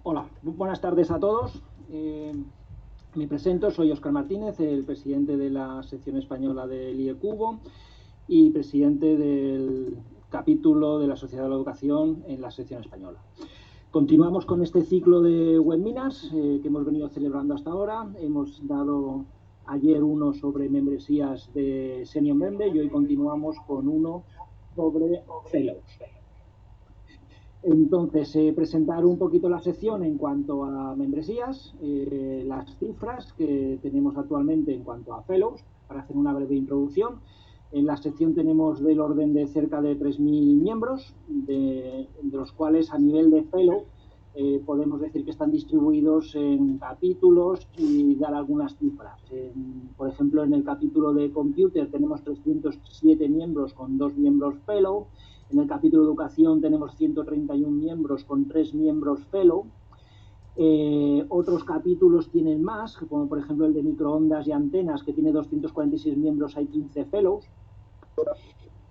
Hola, muy buenas tardes a todos. Me presento, soy Óscar Martínez, el presidente de la sección española del IECubo y presidente del capítulo de la Sociedad de la Educación en la sección española. Continuamos con este ciclo de webinars que hemos venido celebrando hasta ahora. Hemos dado ayer uno sobre membresías de Senior Member y hoy continuamos con uno sobre Fellows. Entonces, presentar un poquito la sección en cuanto a membresías, las cifras que tenemos actualmente en cuanto a Fellows, para hacer una breve introducción. En la sección tenemos del orden de cerca de 3.000 miembros, de los cuales a nivel de Fellow podemos decir que están distribuidos en capítulos y dar algunas cifras. Por ejemplo, en el capítulo de Computer tenemos 307 miembros con 2 miembros Fellow. En el capítulo de Educación tenemos 131 miembros con 3 miembros Fellow. Otros capítulos tienen más, como por ejemplo el de Microondas y Antenas, que tiene 246 miembros, hay 15 Fellows.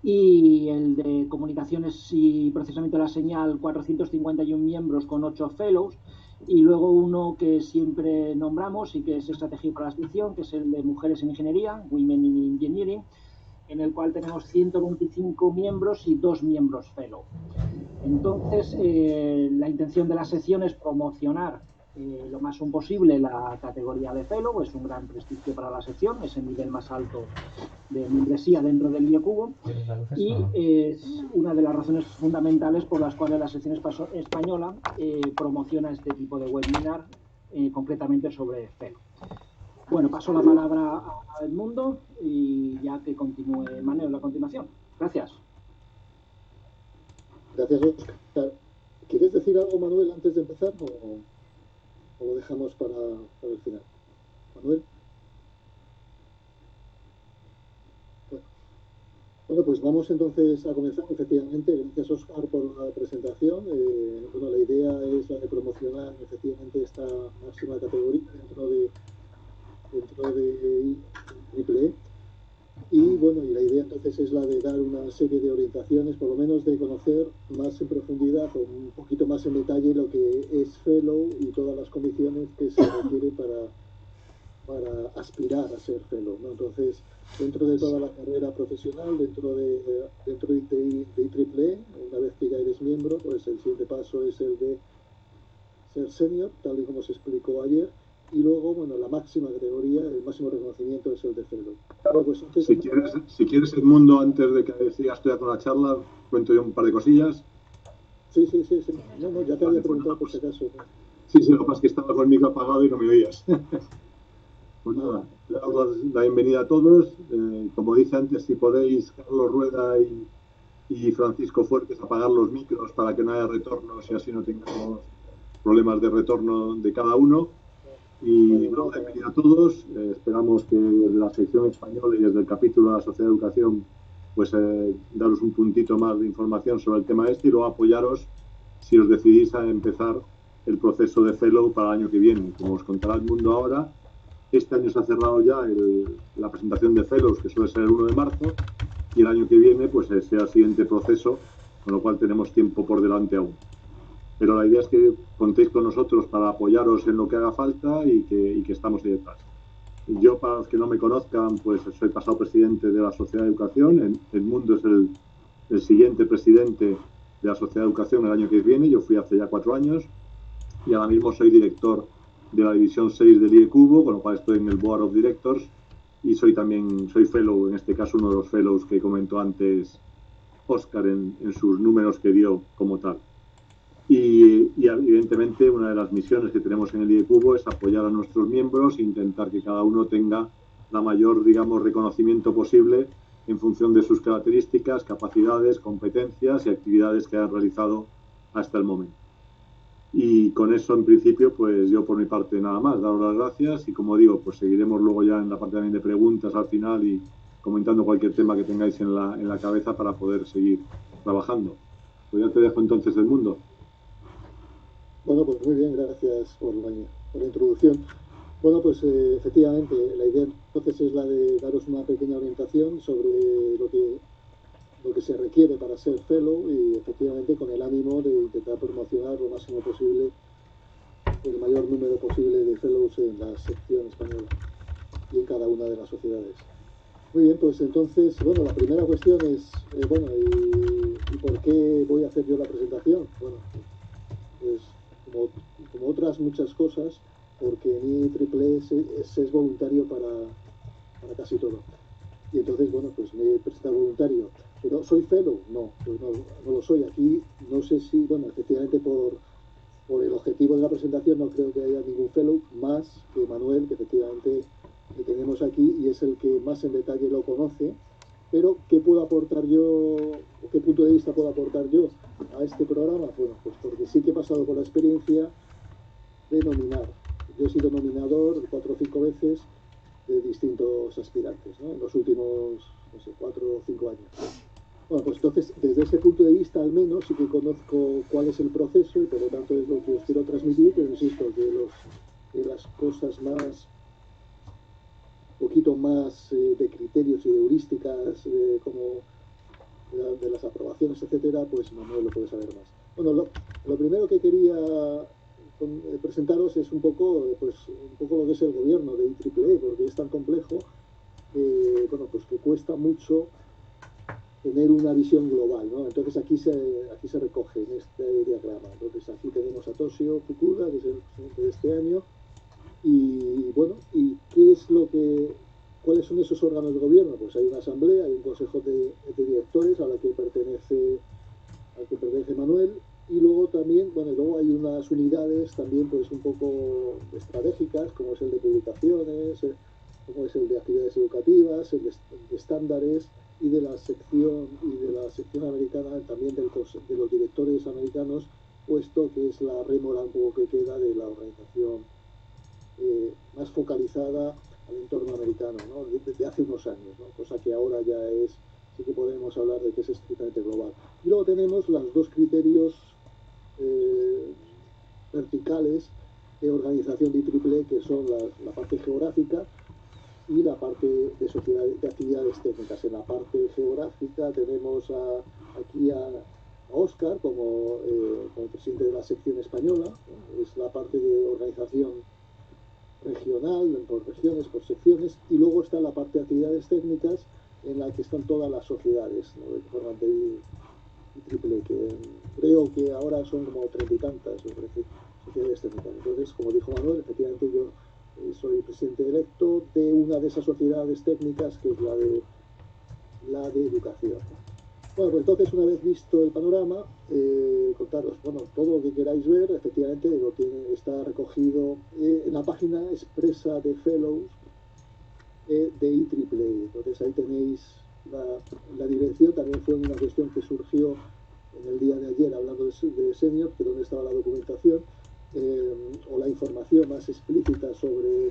Y el de Comunicaciones y Procesamiento de la Señal, 451 miembros con 8 Fellows. Y luego uno que siempre nombramos y que es estrategia para la sección, que es el de Mujeres en Ingeniería, Women in Engineering, en el cual tenemos 125 miembros y 2 miembros Fellow. Entonces, la intención de la sección es promocionar lo más posible la categoría de Fellow. Es un gran prestigio para la sección, es el nivel más alto de membresía dentro del IECubo y es una de las razones fundamentales por las cuales la sección española promociona este tipo de webinar concretamente sobre Fellow. Bueno, paso la palabra a Edmundo y ya que continúe Manuel a continuación. Gracias. Gracias, Óscar. ¿Quieres decir algo, Manuel, antes de empezar o lo dejamos para el final? Manuel. Bueno, pues vamos entonces a comenzar. Efectivamente, gracias, Óscar, por la presentación. Bueno, la idea es la de promocionar efectivamente esta máxima categoría dentro de IEEE. Y bueno, y la idea entonces es la de dar una serie de orientaciones, por lo menos de conocer más en profundidad o un poquito más en detalle lo que es Fellow y todas las condiciones que se requiere para aspirar a ser Fellow, ¿no? Entonces, dentro de toda la carrera profesional, dentro de IEEE, una vez que ya eres miembro, pues el siguiente paso es el de ser senior, tal y como se explicó ayer. Y luego, bueno, la máxima categoría, el máximo reconocimiento es el de Fellow. Bueno, pues antes si quieres, Edmundo, antes de que sigas tú ya con la charla, cuento yo un par de cosillas. Sí. No, ya te había preguntado por si acaso. Sí, lo que pasa es que estaba con el micro apagado y no me oías. Pues nada, le damos la bienvenida a todos. Como dije antes, si podéis, Carlos Rueda y Francisco Fuertes, apagar los micros para que no haya retornos y así no tengamos problemas de retorno de cada uno. Y bueno, bienvenido a todos. Esperamos que desde la sección española y desde el capítulo de la Sociedad de Educación, pues daros un puntito más de información sobre el tema este y luego apoyaros si os decidís a empezar el proceso de Fellow para el año que viene. Como os contará Edmundo ahora, este año se ha cerrado ya la presentación de Fellows, que suele ser el 1 de marzo, y el año que viene pues será el siguiente proceso, con lo cual tenemos tiempo por delante aún. Pero la idea es que contéis con nosotros para apoyaros en lo que haga falta y que estamos ahí detrás. Yo, para los que no me conozcan, pues soy pasado presidente de la Sociedad de Educación. Edmundo es el siguiente presidente de la Sociedad de Educación el año que viene. Yo fui hace ya 4 años y ahora mismo soy director de la división 6 del IECubo, con lo cual estoy en el Board of Directors y soy Fellow, en este caso uno de los Fellows que comentó antes Óscar en sus números que dio como tal. Y evidentemente una de las misiones que tenemos en el IECubo es apoyar a nuestros miembros e intentar que cada uno tenga la mayor, reconocimiento posible en función de sus características, capacidades, competencias y actividades que han realizado hasta el momento. Y con eso, en principio, pues yo por mi parte nada más, daros las gracias y como digo, pues seguiremos luego ya en la parte también de preguntas al final y comentando cualquier tema que tengáis en la cabeza para poder seguir trabajando. Pues ya te dejo entonces Edmundo. Bueno, pues muy bien, gracias por la introducción. Bueno, pues efectivamente, la idea entonces es la de daros una pequeña orientación sobre lo que se requiere para ser Fellow y efectivamente con el ánimo de intentar promocionar lo máximo posible el mayor número posible de fellows en la sección española y en cada una de las sociedades. Muy bien, pues entonces, bueno, la primera cuestión es, bueno, ¿y por qué voy a hacer yo la presentación? Bueno, pues como otras muchas cosas, porque en IEEE es voluntario para casi todo. Y entonces, bueno, pues me he presentado voluntario. ¿Pero soy fellow? No, pues no lo soy. Aquí no sé si, bueno, efectivamente por el objetivo de la presentación no creo que haya ningún fellow, más que Manuel, que efectivamente le tenemos aquí y es el que más en detalle lo conoce. Pero, ¿qué puedo aportar yo, o qué punto de vista puedo aportar yo a este programa? Bueno, pues porque sí que he pasado por la experiencia de nominar. Yo he sido nominador 4 o 5 veces de distintos aspirantes, ¿no? En los últimos, no sé, 4 o 5 años. Bueno, pues entonces, desde ese punto de vista, al menos, sí que conozco cuál es el proceso y por lo tanto es lo que os quiero transmitir, pero insisto, de las cosas más, poquito más de criterios y de heurísticas, como de las aprobaciones, etcétera, pues Manuel lo puede saber más. Bueno, lo primero que quería presentaros es un poco lo que es el gobierno de IEEE, porque es tan complejo que, bueno, pues que cuesta mucho tener una visión global, ¿no? Entonces aquí se recoge en este diagrama. Entonces aquí tenemos a Toshio Fukuda, que es el presidente de este año, y bueno, ¿y cuáles son esos órganos de gobierno? Pues hay una asamblea, hay un consejo de directores al que pertenece Manuel, y luego también, bueno, luego hay unas unidades también pues un poco estratégicas, como es el de publicaciones, como es el de actividades educativas, el de estándares, y de la sección americana, también de los directores americanos, puesto que es la rémora un poco que queda de la organización más focalizada al entorno americano, ¿no? Desde hace unos años, ¿no? Cosa que ahora ya sí que podemos hablar de que es estrictamente global. Y luego tenemos los dos criterios verticales de organización de IEEE, que son la parte geográfica y la parte de actividades técnicas. En la parte geográfica tenemos aquí a Óscar como presidente de la sección española, ¿no? Es la parte de organización regional, por regiones, por secciones, y luego está la parte de actividades técnicas en la que están todas las sociedades, ¿no? Que forman de IEEE, que creo que ahora son como 30 y tantas sociedades técnicas. Entonces, como dijo Manuel, efectivamente yo soy presidente electo de una de esas sociedades técnicas, que es la de educación. Bueno, pues entonces, una vez visto el panorama, contaros, bueno, todo lo que queráis ver, efectivamente está recogido en la página expresa de Fellows de IEEE. Entonces ahí tenéis la dirección. También fue una cuestión que surgió en el día de ayer, hablando de Senior, que donde estaba la documentación, o la información más explícita sobre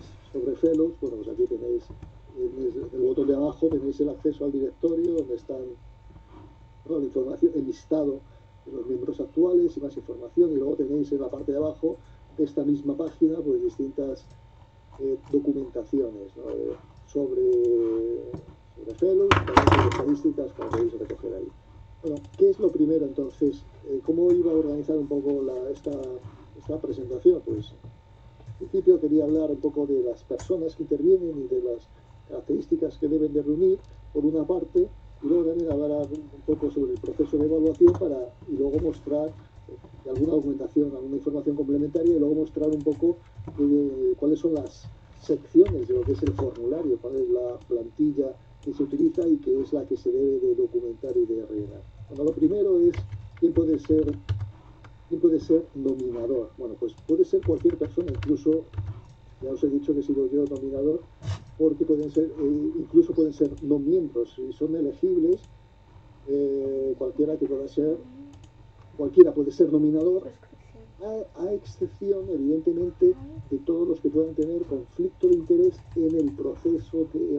Fellows. Bueno, pues aquí tenéis, en el botón de abajo, tenéis el acceso al directorio, donde están, ¿no?, la información, el listado de los miembros actuales y más información, y luego tenéis en la parte de abajo de esta misma página pues distintas documentaciones, ¿no?, sobre Fellows, también sobre estadísticas, como podéis recoger ahí. Bueno, ¿qué es lo primero entonces? ¿Cómo iba a organizar un poco esta presentación? Pues en principio quería hablar un poco de las personas que intervienen y de las características que deben de reunir, por una parte, y luego también hablar un poco sobre el proceso de evaluación y luego mostrar alguna documentación, alguna información complementaria, y luego mostrar un poco cuáles son las secciones de lo que es el formulario, cuál es la plantilla que se utiliza y qué es la que se debe de documentar y de rellenar. Bueno, lo primero es quién puede ser nominador. Bueno, pues puede ser cualquier persona, incluso ya os he dicho que he sido yo nominador, porque incluso pueden ser no miembros y son elegibles. Cualquiera puede ser nominador, a excepción, evidentemente, de todos los que puedan tener conflicto de interés en el proceso de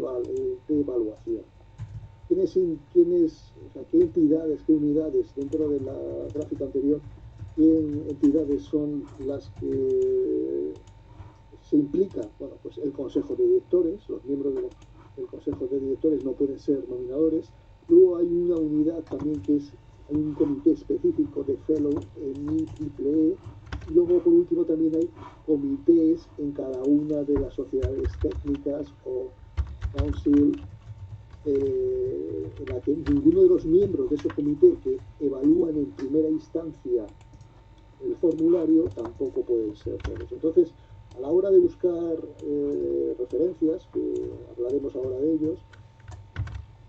evaluación. ¿Qué entidades, qué unidades dentro de la gráfica anterior, qué entidades son las que se implican? Bueno, pues el consejo de directores, los miembros del consejo de directores no pueden ser nominadores. Luego hay una unidad también hay un comité específico de fellow en IEEE, y luego por último también hay comités en cada una de las sociedades técnicas o council, en la que ninguno de los miembros de ese comité que evalúan en primera instancia el formulario tampoco pueden ser felos. Entonces, a la hora de buscar referencias, que hablaremos ahora de ellos,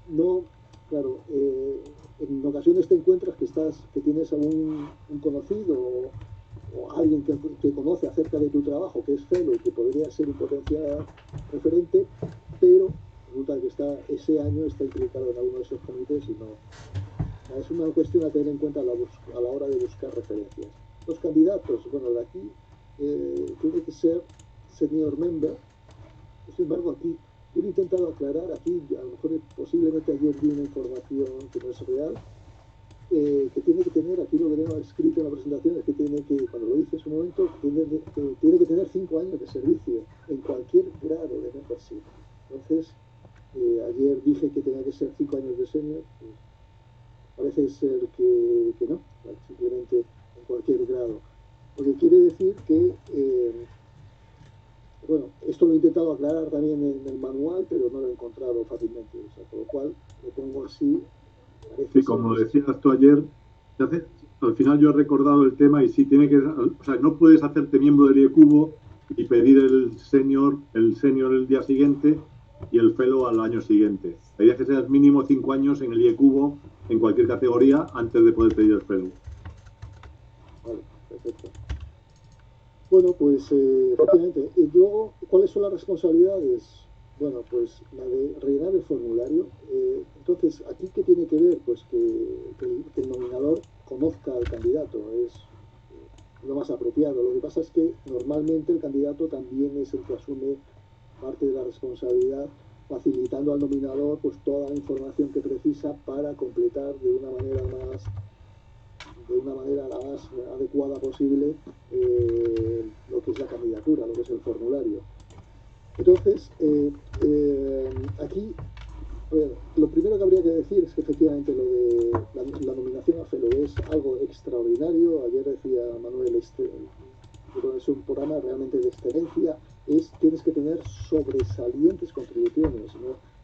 no, claro, en ocasiones te encuentras que tienes a un conocido o alguien que conoce acerca de tu trabajo, que es fellow, que podría ser un potencial referente, pero resulta que ese año está implicado en alguno de esos comités y no. Es una cuestión a tener en cuenta a la hora de buscar referencias. Los candidatos, bueno, de aquí tiene que ser senior member. Sin embargo, aquí yo he intentado aclarar, aquí a lo mejor posiblemente ayer di una información que no es real, que tiene que tener, aquí lo veremos escrito en la presentación, es que tiene que, cuando lo hice en su momento, tiene que tener 5 años de servicio en cualquier grado de membership. Entonces, ayer dije que tenía que ser 5 años de senior, pues parece ser que no, simplemente en cualquier grado. Lo que quiere decir que, bueno, esto lo he intentado aclarar también en el manual, pero no lo he encontrado fácilmente, o sea, por lo cual lo pongo así. Sí, como decías tú ayer, al final yo he recordado el tema y sí tiene que, o sea, no puedes hacerte miembro del IECubo y pedir el senior el día siguiente y el fellow al año siguiente. La idea es que seas mínimo 5 años en el IECubo en cualquier categoría antes de poder pedir el fellow. Vale, perfecto. Bueno, pues efectivamente. Y luego, ¿cuáles son las responsabilidades? Bueno, pues la de rellenar el formulario. Entonces, ¿aquí qué tiene que ver? Pues que el nominador conozca al candidato, es lo más apropiado. Lo que pasa es que normalmente el candidato también es el que asume parte de la responsabilidad, facilitando al nominador pues toda la información que precisa para completar de una manera la más adecuada posible lo que es la candidatura, lo que es el formulario. Entonces, aquí, lo primero que habría que decir es que efectivamente lo de la nominación a fellow es algo extraordinario. Ayer decía Manuel, es un programa realmente de excelencia. Tienes que tener sobresalientes contribuciones,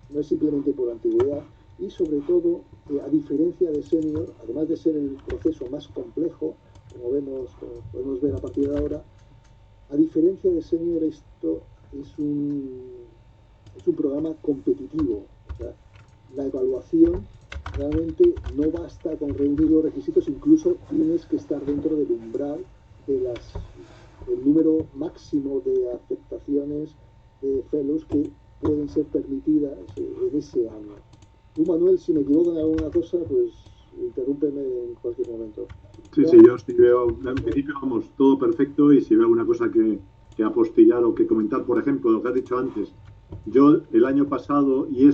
no es simplemente por antigüedad. Y sobre todo, a diferencia de senior, además de ser el proceso más complejo, como podemos ver a partir de ahora, a diferencia de senior, esto es un programa competitivo. O sea, la evaluación realmente no basta con reunir los requisitos, incluso tienes que estar dentro del umbral del número máximo de aceptaciones de fellows que pueden ser permitidas en ese año. Tú, Manuel, si me equivoco en alguna cosa, pues interrúmpeme en cualquier momento. Sí, yo sí veo, en principio, vamos, todo perfecto, y si veo alguna cosa que apostillar o que comentar, por ejemplo, lo que has dicho antes, yo el año pasado y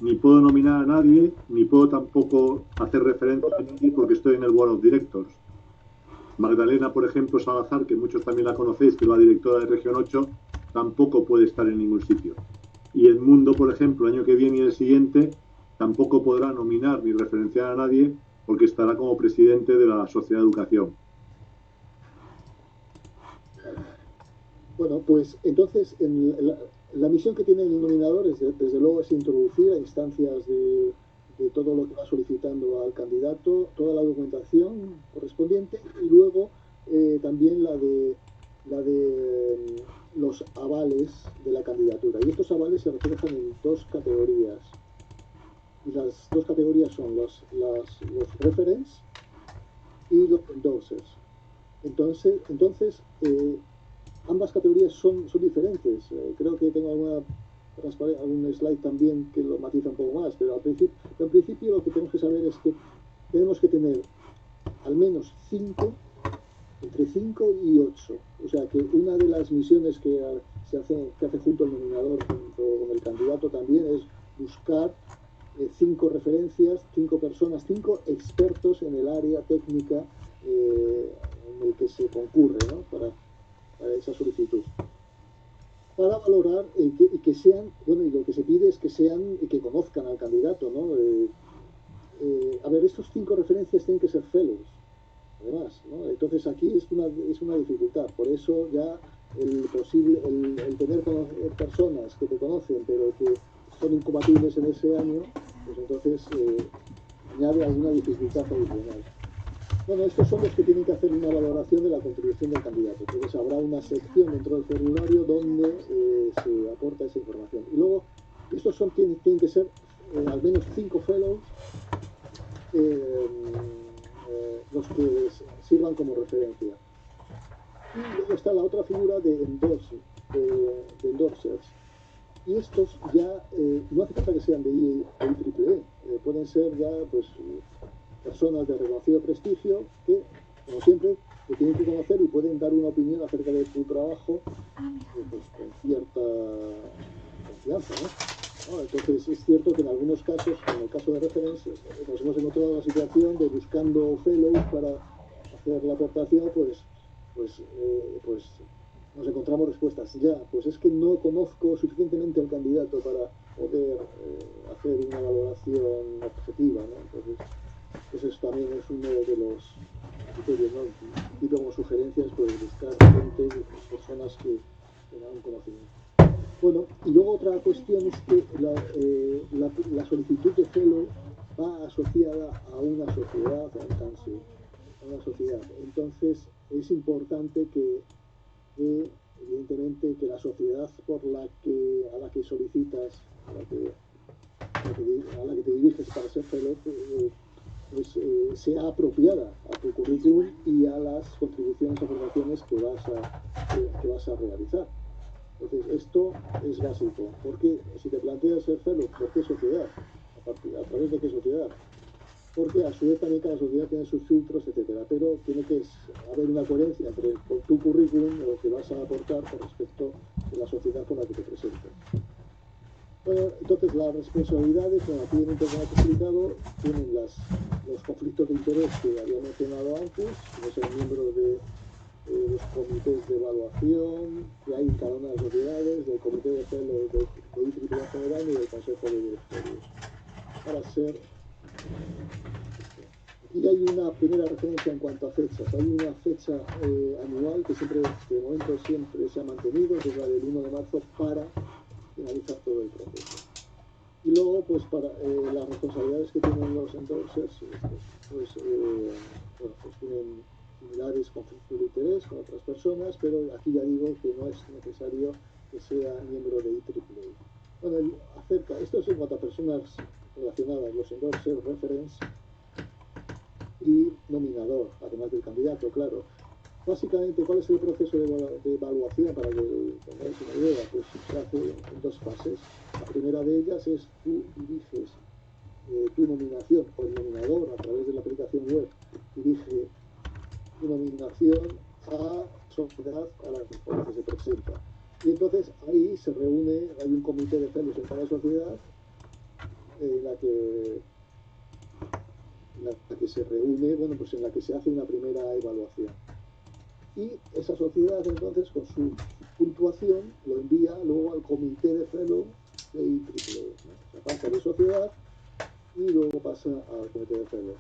ni puedo nominar a nadie, ni puedo tampoco hacer referencia a nadie porque estoy en el Board of Directors. Magdalena, por ejemplo, Salazar, que muchos también la conocéis, que es la directora de Región 8, tampoco puede estar en ningún sitio. Y Edmundo, por ejemplo, el año que viene y el siguiente, tampoco podrá nominar ni referenciar a nadie porque estará como presidente de la Sociedad de Educación. Bueno, pues entonces la misión que tiene el nominador desde luego es introducir a instancias de todo lo que va solicitando al candidato, toda la documentación correspondiente, y luego también la de los avales de la candidatura. Y estos avales se reflejan en 2 categorías. Y las 2 categorías son los referents y los endorsers. Entonces ambas categorías son diferentes. Creo que tengo algún slide también que lo matiza un poco más, pero en principio lo que tenemos que saber es que tenemos que tener al menos 5, entre 5 y 8. O sea que una de las misiones que hace junto al nominador, junto con el candidato también, es buscar 5 referencias, 5 personas, 5 expertos en el área técnica en el que se concurre, ¿no? para esa solicitud, para valorar y que sean, bueno, y lo que se pide es que sean y que conozcan al candidato, ¿no? A ver, estos 5 referencias tienen que ser fellows, además, ¿no? Entonces aquí es una dificultad, por eso ya el tener personas que te conocen pero que son incompatibles en ese año, pues entonces añade alguna dificultad adicional. Bueno, estos son los que tienen que hacer una valoración de la contribución del candidato. Entonces habrá una sección dentro del formulario donde se aporta esa información. Y luego, estos tienen que ser al menos 5 fellows los que sirvan como referencia. Y luego está la otra figura de endorsers. Y estos ya no hace falta que sean de IEEE, pueden ser ya pues personas de reconocido prestigio que, como siempre, te tienen que conocer y pueden dar una opinión acerca de tu trabajo pues, con cierta confianza, ¿no? Entonces es cierto que en algunos casos, en el caso de Reference, nos hemos encontrado la situación de buscando fellows para hacer la aportación, pues nos encontramos respuestas. Ya, pues es que no conozco suficientemente al candidato para poder hacer una valoración objetiva, ¿no? Entonces, pues eso también es uno de los criterios, ¿no? Y como sugerencias, pues buscar gente, personas que tengan un conocimiento. Bueno, y luego otra cuestión es que la solicitud de fellow va asociada a una sociedad, al council, a una sociedad. Entonces, es importante que evidentemente que la sociedad a la que solicitas, a la que te diriges para ser fellow, pues sea apropiada a tu currículum y a las contribuciones o aportaciones que vas a realizar. Entonces, esto es básico, porque si te planteas ser fellow, ¿por qué sociedad? ¿A través de qué sociedad? Porque a su vez también cada sociedad tiene sus filtros, etcétera, pero tiene que haber una coherencia entre tu currículum, lo que vas a aportar con respecto de la sociedad con la que te presentes. Bueno, entonces las responsabilidades, como aquí en un poco más explicado, tienen los conflictos de interés que había mencionado antes, como ser miembro de los comités de evaluación que hay en cada una de las sociedades, del comité de fellows de IEEE general y del consejo de directorios. Para ser Aquí hay una primera referencia en cuanto a fechas. Hay una fecha anual que de momento siempre se ha mantenido, que es la del 1 de marzo, para finalizar todo el proceso. Y luego, pues para las responsabilidades que tienen los endorsers, pues tienen similares conflictos de interés con otras personas, pero aquí ya digo que no es necesario que sea miembro de IEEE. Bueno, esto es en cuanto a personas relacionadas, los endorsers, reference y nominador, además del candidato, claro. Básicamente, ¿cuál es el proceso de evaluación? Para que tengáis una idea, pues se hace en 2 fases. La primera de ellas es tú diriges tu nominación, o el nominador a través de la aplicación web dirige tu nominación a sociedad a la que se presenta. Y entonces ahí se reúne, hay un comité de fellows en cada sociedad en la que se reúne, bueno, pues en la que se hace una primera evaluación. Y esa sociedad entonces con su puntuación lo envía luego al comité de fellow de IEEE, ¿no? O sea, pasa de sociedad y luego pasa al comité de fellow.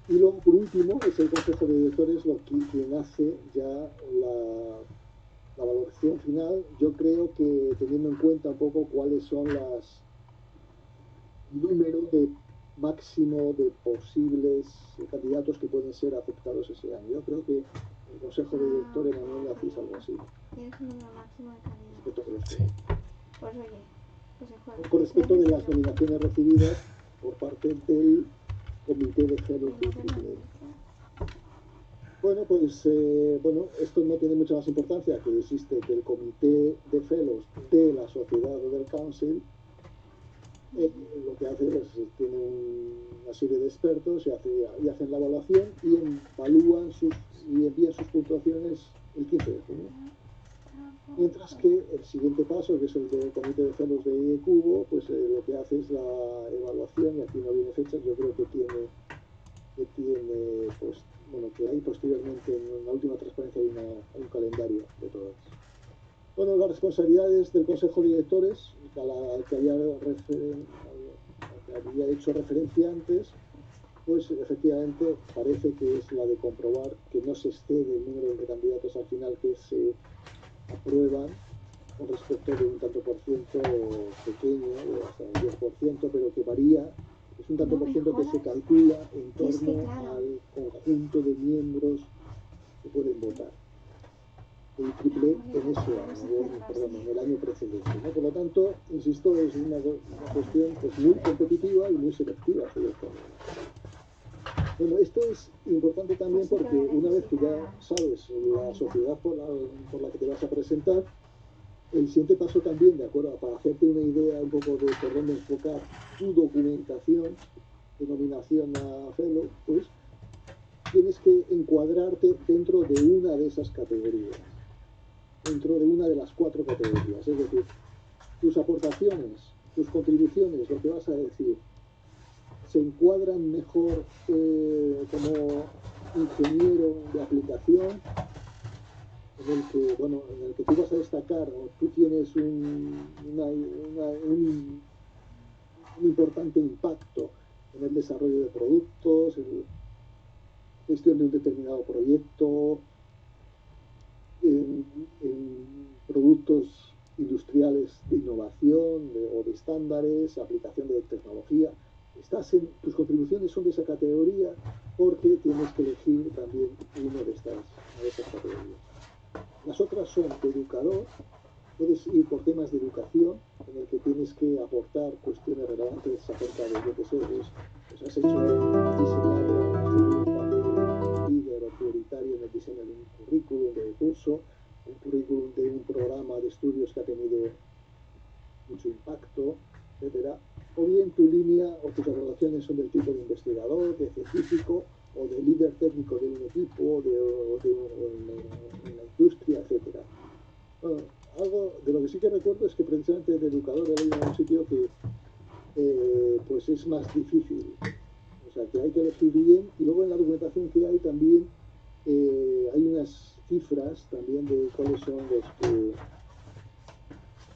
Y luego por último es el consejo de directores quien hace ya la valoración final. Yo creo que teniendo en cuenta un poco cuáles son las números de máximo de posibles candidatos que pueden ser aceptados ese año. Yo creo que el Consejo de Directores Manuel hacéis algo así. Tienes un número máximo de candidatos. Sí. Pues oye, con respecto de las nominaciones recibidas por parte del Comité de Fellows de IEEE. Bueno, pues esto no tiene mucha más importancia, que existe que el Comité de Fellows de la sociedad o del Council lo que hace es tiene una serie de expertos y hacen la evaluación y evalúan y envían sus puntuaciones el 15 de junio. Mientras que el siguiente paso, que es el del Comité de Fellows de IECubo, pues lo que hace es la evaluación, y aquí no viene fechas, yo creo que tiene pues, bueno, que hay posteriormente en la última transparencia hay un calendario de todas. Bueno, las responsabilidades del Consejo de Directores, al que había hecho referencia antes, pues efectivamente parece que es la de comprobar que no se excede el número de candidatos al final que se aprueban con respecto de un tanto por ciento pequeño, hasta el 10%, pero que varía, es un tanto por ciento que se calcula en torno al conjunto de miembros que pueden votar. El triple en ese año, perdón, en el año precedente, ¿no? Por lo tanto, insisto, es una cuestión pues, muy competitiva y muy selectiva sobre todo. Bueno, esto es importante también porque una vez que ya sabes la sociedad por la que te vas a presentar, el siguiente paso también, de acuerdo, para hacerte una idea un poco de por dónde enfocar tu documentación de nominación a Fellow, pues tienes que encuadrarte dentro de una de esas categorías, dentro de una de las 4 categorías, es decir, tus aportaciones, tus contribuciones, lo que vas a decir, se encuadran mejor como ingeniero de aplicación, en el que tú vas a destacar o tú tienes un importante impacto en el desarrollo de productos, en la gestión de un determinado proyecto, en productos industriales de innovación o de estándares, aplicación de tecnología. Tus contribuciones son de esa categoría porque tienes que elegir también una de esas categorías. Las otras son de educador, puedes ir por temas de educación, en el que tienes que aportar cuestiones relevantes acerca de, yo qué sé, pues has hecho diseñar un papel líder o prioritario en el diseño de un currículum de curso, un currículum de un programa de estudios que ha tenido mucho impacto, etcétera. O bien tu línea o tus aportaciones son del tipo de investigador, de científico, o de líder técnico de un equipo, en la industria, etcétera. Bueno, algo de lo que sí que recuerdo es que precisamente de educador he leído en un sitio que pues es más difícil. O sea, que hay que elegir bien, y luego en la documentación que hay también hay unas cifras también de cuáles son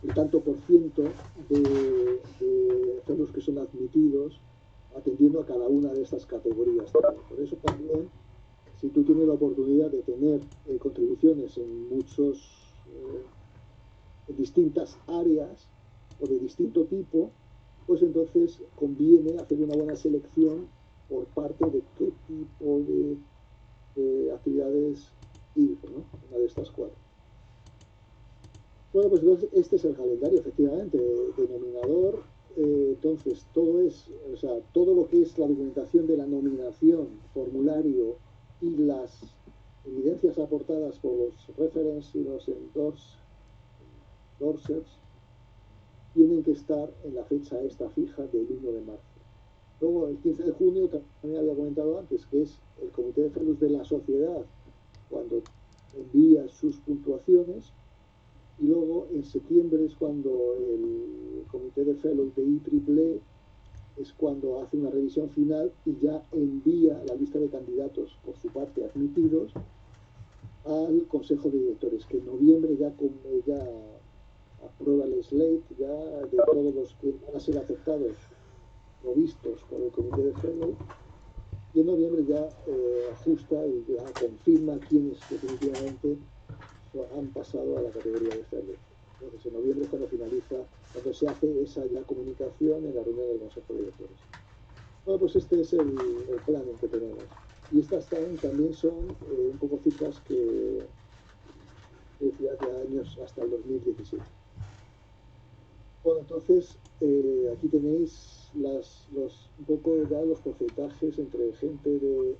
el tanto por ciento de fellows que son admitidos atendiendo a cada una de estas categorías. Por eso también, si tú tienes la oportunidad de tener contribuciones en en distintas áreas o de distinto tipo, pues entonces conviene hacer una buena selección por parte de qué tipo de actividades ir, ¿no? Una de estas 4. Bueno, pues entonces este es el calendario, efectivamente, denominador. Entonces, todo lo que es la documentación de la nominación, formulario y las evidencias aportadas por los referees y los endorsers tienen que estar en la fecha esta fija del 1 de marzo. Luego, el 15 de junio, también había comentado antes, que es el comité de fellows de la sociedad, cuando envía sus puntuaciones. Y luego en septiembre es cuando el comité de fellows de IEEE es cuando hace una revisión final y ya envía la lista de candidatos por su parte admitidos al consejo de directores, que en noviembre ya aprueba el slate ya de todos los que van a ser aceptados o vistos por el comité de fellows, y en noviembre ya ajusta y ya confirma quiénes definitivamente han pasado a la categoría de fellow. Entonces en noviembre es cuando finaliza, cuando se hace esa ya comunicación en la reunión del consejo de directores. Bueno, pues este es el plan que tenemos. Y estas también son un poco cifras que decía de años hasta el 2017. Bueno, entonces aquí tenéis un poco ya los porcentajes entre gente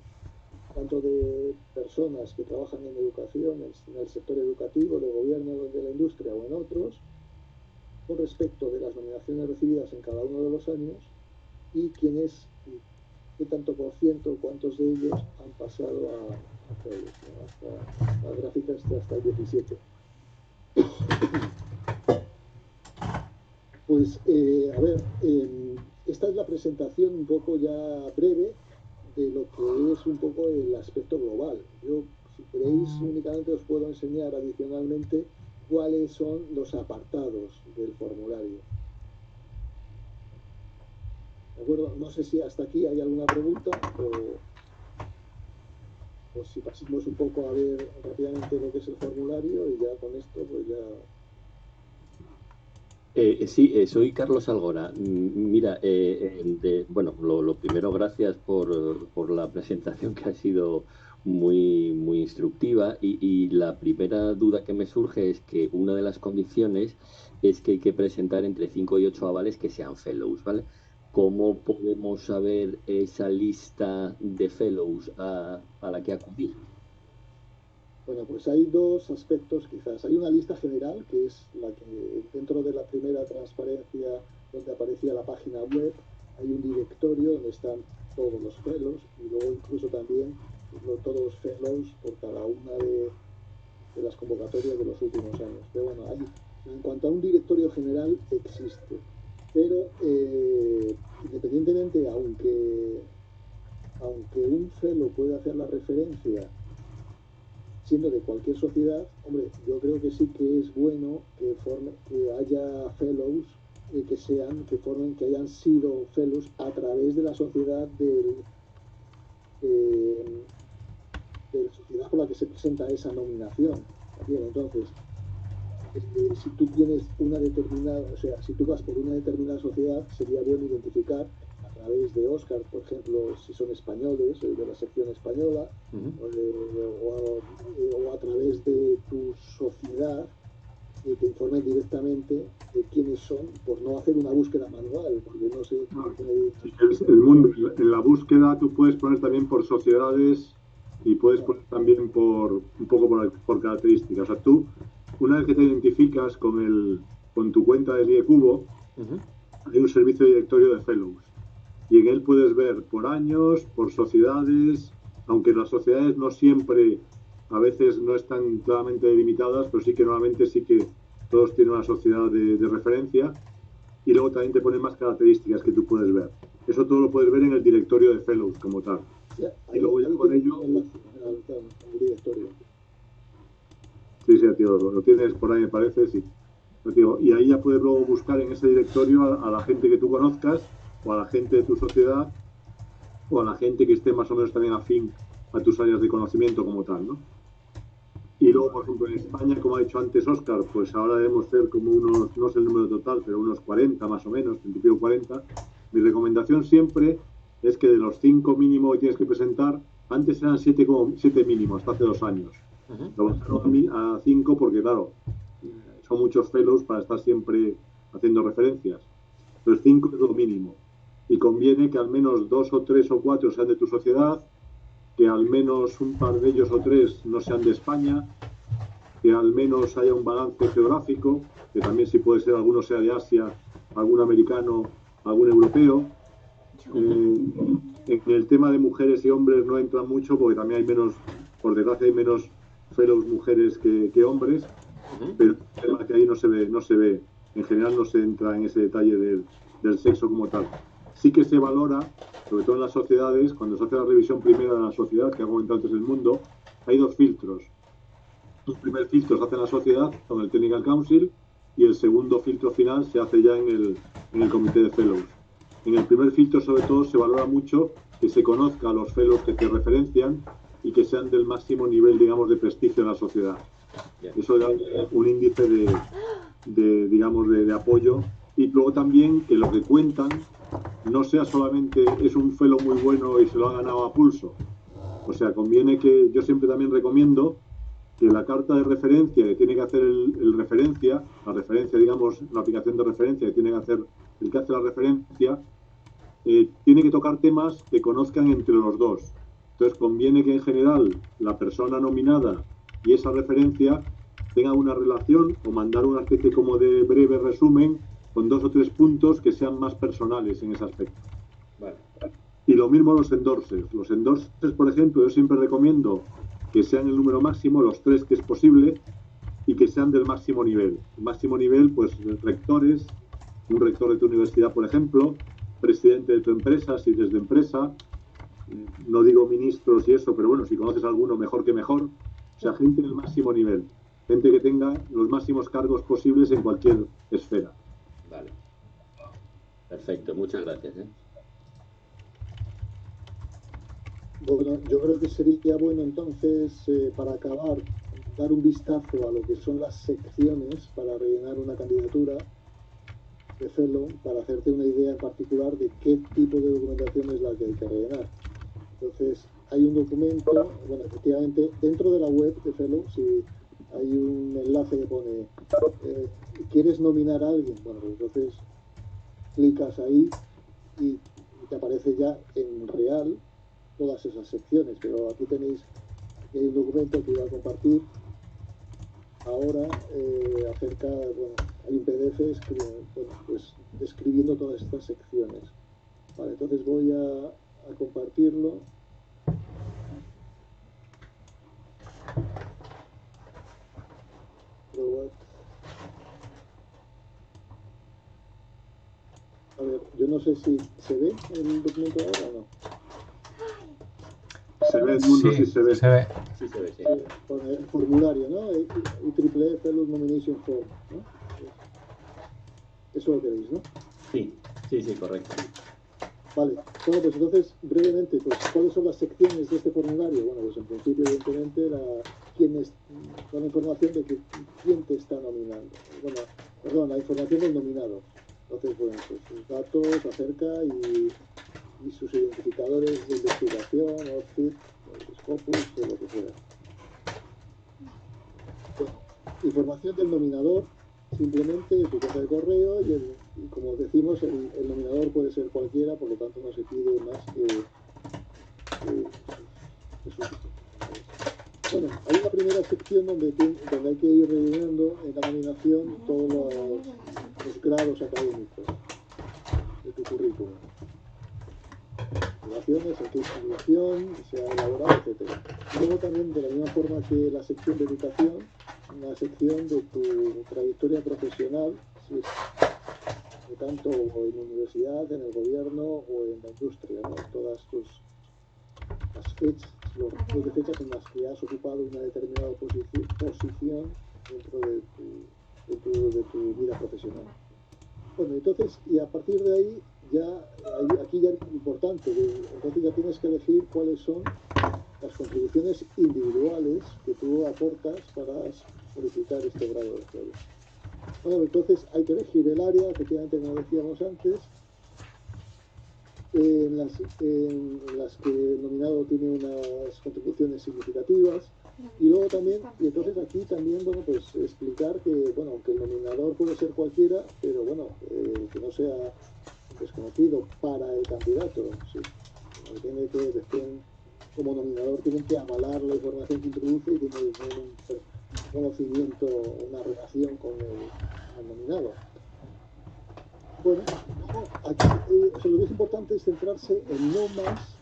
tanto de personas que trabajan en educación, en el sector educativo, de gobierno, de la industria o en otros, con respecto de las nominaciones recibidas en cada uno de los años y qué tanto por ciento, cuántos de ellos han pasado a fellows, ¿no? Hasta las gráficas hasta el 17. Pues, a ver, esta es la presentación un poco ya breve de lo que es un poco el aspecto global. Yo, si queréis, únicamente os puedo enseñar adicionalmente cuáles son los apartados del formulario. ¿De acuerdo? No sé si hasta aquí hay alguna pregunta o si pasamos un poco a ver rápidamente lo que es el formulario y ya con esto pues ya... Sí, soy Carlos Algora. Mira, bueno, lo primero, gracias por la presentación que ha sido muy instructiva y la primera duda que me surge es que una de las condiciones es que hay que presentar entre 5 y 8 avales que sean fellows, ¿vale? ¿Cómo podemos saber esa lista de fellows a la que acudir? Bueno, pues hay dos aspectos quizás. Hay una lista general, que es la que dentro de la primera transparencia donde aparecía la página web, hay un directorio donde están todos los fellows y luego incluso también todos los fellows por cada una de las convocatorias de los últimos años. Pero bueno, en cuanto a un directorio general existe. Pero independientemente, aunque un fellow puede hacer la referencia siendo de cualquier sociedad, hombre, yo creo que sí que es bueno que haya fellows que hayan sido fellows a través de la sociedad de la sociedad por la que se presenta esa nominación. Bien, entonces, si tú tienes una determinada, o sea, si tú vas por una determinada sociedad, sería bueno identificar a través de Oscar, por ejemplo, si son españoles, de la sección española, o a través de tu sociedad, que informen directamente de quiénes son, por no hacer una búsqueda manual, porque no sé... El mundo, en la búsqueda tú puedes poner también por sociedades y puedes poner también un poco por características. O sea, tú, una vez que te identificas con tu cuenta del IECubo, hay un servicio de directorio de fellows y en él puedes ver por años, por sociedades, aunque las sociedades no siempre, a veces no están claramente delimitadas, pero sí que normalmente sí que todos tienen una sociedad de referencia, y luego también te ponen más características que tú puedes ver. Eso todo lo puedes ver en el directorio de fellows como tal. Y luego ya con ello... Sí, tío, lo tienes por ahí, me parece, sí. Tío, y ahí ya puedes luego buscar en ese directorio a la gente que tú conozcas, o a la gente de tu sociedad, o a la gente que esté más o menos también afín a tus áreas de conocimiento como tal, ¿no? Y luego, por ejemplo, en España, como ha dicho antes Óscar, pues ahora debemos ser como unos, no sé el número total, pero unos 40 más o menos, 30 y 40. Mi recomendación siempre es que de los 5 mínimos que tienes que presentar, antes eran 7 mínimos, hasta hace 2 años. Lo bajaron a 5 porque, claro, son muchos fellows para estar siempre haciendo referencias. Entonces 5 es lo mínimo. Y conviene que al menos 2 o 3 o 4 sean de tu sociedad, que al menos un par de ellos o 3 no sean de España, que al menos haya un balance geográfico, que también si puede ser alguno sea de Asia, algún americano, algún europeo. En el tema de mujeres y hombres no entra mucho porque también hay menos, por desgracia hay menos fellows mujeres que hombres, pero el tema que ahí no se ve, en general no se entra en ese detalle del sexo como tal. Sí que se valora, sobre todo en las sociedades, cuando se hace la revisión primera de la sociedad, que ha comentado antes el mundo, hay 2 filtros. El primer filtro se hace en la sociedad con el Technical Council y el segundo filtro final se hace ya en el comité de fellows. En el primer filtro, sobre todo, se valora mucho que se conozca a los fellows que te referencian y que sean del máximo nivel, digamos, de prestigio en la sociedad. Eso da un índice de apoyo, y luego también que lo que cuentan no sea solamente es un fellow muy bueno y se lo ha ganado a pulso. O sea, conviene que yo siempre también recomiendo que la carta de referencia que tiene que hacer la referencia, digamos, la aplicación de referencia que tiene que hacer el que hace la referencia, tiene que tocar temas que conozcan entre los dos. Entonces conviene que en general la persona nominada y esa referencia tengan una relación, o mandar una especie como de breve resumen con 2 o 3 puntos que sean más personales en ese aspecto. Vale. Y lo mismo los endorses. Los endorses, por ejemplo, yo siempre recomiendo que sean el número máximo, los 3 que es posible, y que sean del máximo nivel. El máximo nivel, pues rectores, un rector de tu universidad, por ejemplo, presidente de tu empresa, si eres de empresa, no digo ministros y eso, pero bueno, si conoces a alguno, mejor que mejor. O sea, gente del máximo nivel, gente que tenga los máximos cargos posibles en cualquier esfera. Vale. Perfecto, muchas gracias. Bueno, yo creo que sería bueno entonces, para acabar, dar un vistazo a lo que son las secciones para rellenar una candidatura de Fellow, para hacerte una idea en particular de qué tipo de documentación es la que hay que rellenar. Entonces, hay un documento, bueno, efectivamente, dentro de la web de Fellow, si hay un enlace que pone, ¿quieres nominar a alguien? Bueno, pues entonces clicas ahí y te aparece ya en real todas esas secciones, pero aquí tenéis, aquí hay un documento que iba a compartir ahora, acerca, bueno, hay un PDF bueno, pues describiendo todas estas secciones. Vale, entonces voy a compartirlo. A ver, yo no sé si se ve el documento ahora o no. Se ve, el mundo, sí se ve. Se ve. Sí, se ve, sí. Con el formulario, ¿no? IEEE Fellow Nomination Form, ¿no? Eso lo queréis, ¿no? Sí, sí, sí, correcto. Vale, bueno, pues entonces, brevemente, pues, ¿cuáles son las secciones de este formulario? Bueno, pues en principio, evidentemente, toda la información de quién te está nominando. Bueno, perdón, la información del nominado. Entonces, bueno, pues sus datos acerca y sus identificadores de investigación, OSCID, Scopus, o lo que sea. Bueno, información del nominador, simplemente su cuenta de correo y como decimos, el nominador puede ser cualquiera, por lo tanto no se pide más que bueno, hay una primera sección donde hay que ir rellenando en la nominación todos los grados académicos de tu currículum. Relaciones, en qué institución se ha elaborado, etc. Luego también, de la misma forma que la sección de educación, una sección de tu trayectoria profesional, si es tanto en universidad, en el gobierno o en la industria, ¿no? Todas las fechas, los rangos de fechas en las que has ocupado una determinada posición dentro de tu vida profesional. Bueno, entonces, y a partir de ahí, aquí ya es importante, entonces ya tienes que elegir cuáles son las contribuciones individuales que tú aportas para solicitar este grado de fellow. Bueno, entonces hay que elegir el área, efectivamente, como decíamos antes, en las que el nominado tiene unas contribuciones significativas. Y luego también, y entonces aquí también, bueno, pues explicar que, bueno, aunque el nominador puede ser cualquiera, pero bueno, que no sea desconocido para el candidato, sí. Tiene que, como nominador, tienen que avalar la información que introduce y tiene que tener un conocimiento, una relación con el nominado. Bueno, aquí lo que es importante es centrarse en no más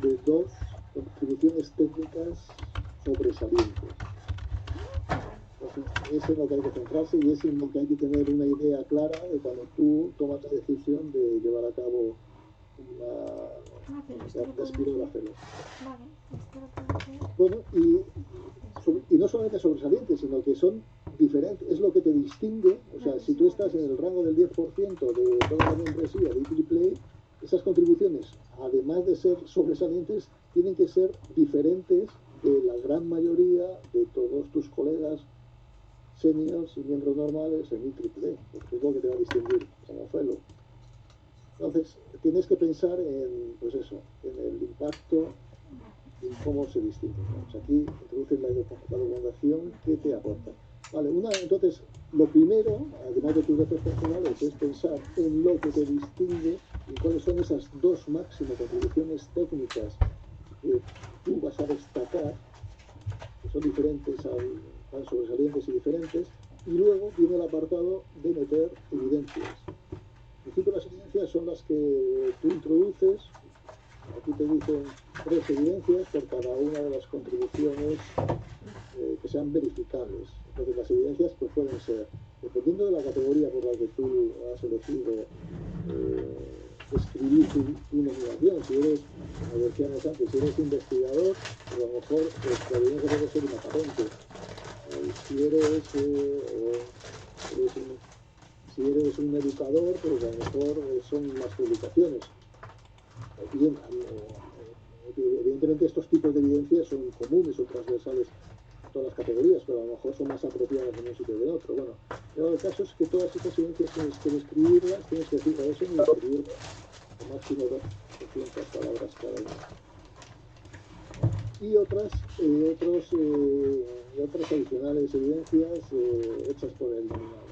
de 2 contribuciones técnicas sobresalientes. Entonces, eso es en lo que hay que centrarse y es en lo que hay que tener una idea clara de cuando tú tomas la decisión de llevar a cabo la aspiro de hacerlo. Bueno, y no solamente sobresalientes, sino que son diferentes, es lo que te distingue. O sea, si tú estás en el rango del 10% de toda la membresía de IEEE, esas contribuciones, además de ser sobresalientes, tienen que ser diferentes de la gran mayoría de todos tus colegas seniors y miembros normales en IEEE, porque es lo que te va a distinguir como fellow. Entonces, tienes que pensar en, pues eso, en el impacto y en cómo se distingue. Pues aquí introduces la documentación que te aporta. Vale, entonces, lo primero, además de tus datos personales, es pensar en lo que te distingue y cuáles son esas 2 máximas contribuciones técnicas que tú vas a destacar, que son diferentes, tan sobresalientes y diferentes, y luego viene el apartado de meter evidencias. En principio, las evidencias son las que tú introduces. Aquí te dicen 3 evidencias por cada una de las contribuciones que sean verificables. Entonces, las evidencias pues, pueden ser, dependiendo de la categoría por la que tú has elegido escribir tu nominación. Si eres, como decíamos antes, si eres investigador, pues a lo mejor la evidencia puede ser una patente. Si eres un educador, pues a lo mejor son las publicaciones. Bien, Evidentemente estos tipos de evidencias son comunes, son transversales a todas las categorías, pero a lo mejor son más apropiadas en un sitio que en otro. Bueno, pero el caso es que todas estas evidencias tienes que describirlas, tienes que decir eso y escribirlas con máximo 200 palabras cada una. Y otras adicionales evidencias hechas por el nominado.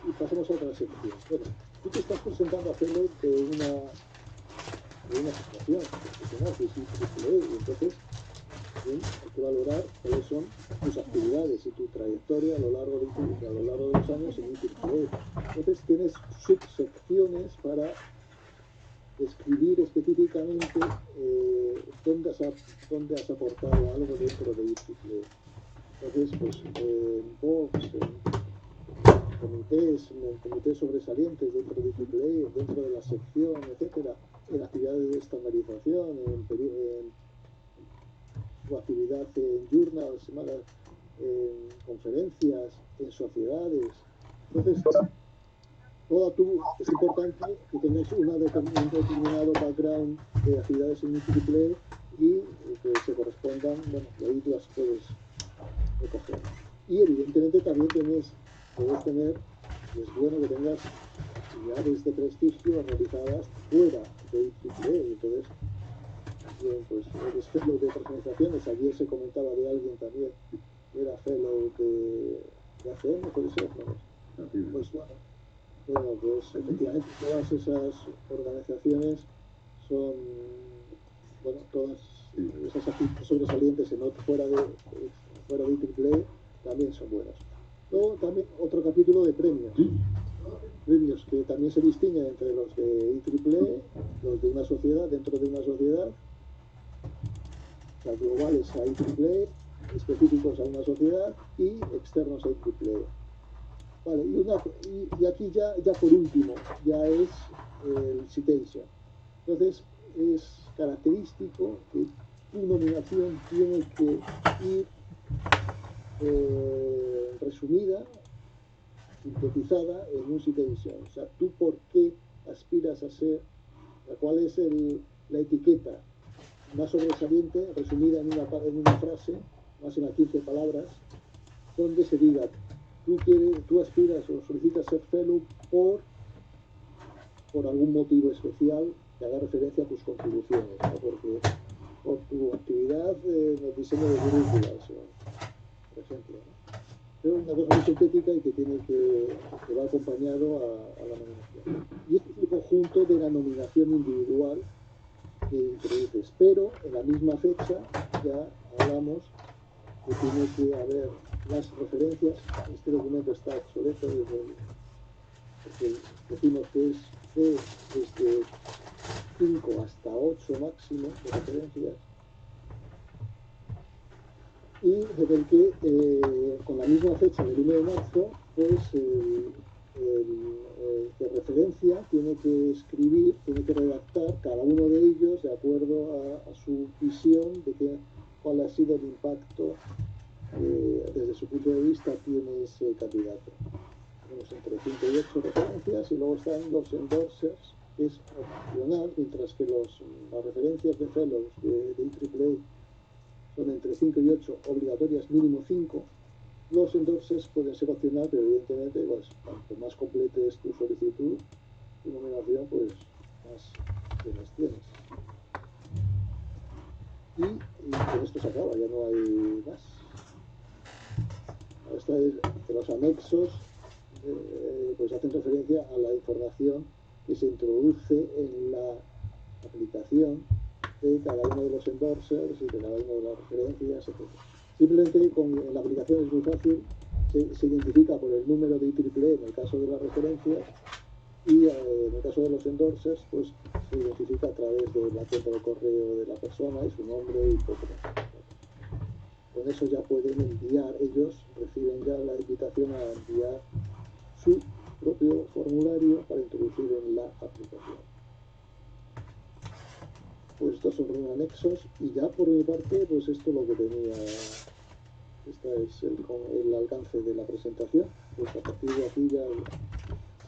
Y pasamos a otra sección. Bueno, tú te estás presentando a hacerlo de una situación profesional, que es IEEE, y entonces bien, hay que valorar cuáles son tus actividades y tu trayectoria a lo largo de los años en IEEE. Entonces tienes subsecciones para describir específicamente dónde has aportado algo dentro de IEEE. Entonces, pues en box, en comités sobresalientes dentro de IEEE, dentro de la sección, etcétera, en actividades de estandarización, en tu actividad en journals, semanas, en conferencias, en sociedades. Entonces, es importante que tengas un determinado background de actividades en IEEE y que se correspondan, bueno, y ahí las puedes recoger. Y evidentemente también puedes tener, es bueno que tengas actividades de prestigio realizadas fuera de IEEE. Entonces, bien, pues eres fellow de otras organizaciones. Ayer se comentaba de alguien también que era fellow de ACM, puede ser, ¿no? Pues bueno, pues efectivamente todas esas organizaciones son, bueno, todas esas actividades sobresalientes fuera de IEEE también son buenas. Luego también otro capítulo de premios que también se distinguen entre los de IEEE, los de una sociedad, dentro de una sociedad, o sea, globales a IEEE, específicos a una sociedad y externos a IEEE. Vale, y aquí ya por último, ya es el citation. Entonces, es característico que tu nominación tiene que ir resumida, sintetizada en un citation. O sea, tú por qué aspiras a ser, cuál es la etiqueta más sobresaliente, resumida en una frase, máxima 15 palabras, donde se diga, tú aspiras o solicitas ser fellow por algún motivo especial que haga referencia a tus contribuciones, ¿no? Porque por tu actividad en el diseño de currículas, por ejemplo, ¿no? Pero una cosa muy sintética y que va acompañado a la nominación. Y este es el conjunto de la nominación individual que introduces, pero en la misma fecha ya hablamos que tiene que haber las referencias. Este documento está obsoleto porque decimos que es desde 5 hasta 8 máximo de referencias, y desde el que con la misma fecha del 1 de marzo, pues el que referencia tiene que escribir, tiene que redactar cada uno de ellos de acuerdo a su visión de cuál ha sido el impacto desde su punto de vista tiene ese candidato. Tenemos entre 5 y 8 referencias y luego están los endorsers, que es opcional, mientras que las referencias de fellows de IEEE son entre 5 y 8 obligatorias, mínimo 5. Los endorsers pueden ser opcional, pero evidentemente, pues, cuanto más completes tu solicitud, tu nominación, pues más opciones tienes. Y con esto se acaba, ya no hay más. Esta es que los anexos pues hacen referencia a la información que se introduce en la aplicación de cada uno de los endorsers y de cada una de las referencias, etc. Simplemente en la aplicación es muy fácil, se identifica por el número de IEEE en el caso de las referencias y en el caso de los endorsers pues se identifica a través de la cuenta de correo de la persona y su nombre y poco más. Con eso ya pueden enviar, ellos reciben ya la invitación a enviar su propio formulario para introducir en la aplicación. Pues estos son los anexos y ya por mi parte, pues esto es lo que tenía, este es el alcance de la presentación. Pues a partir de aquí ya,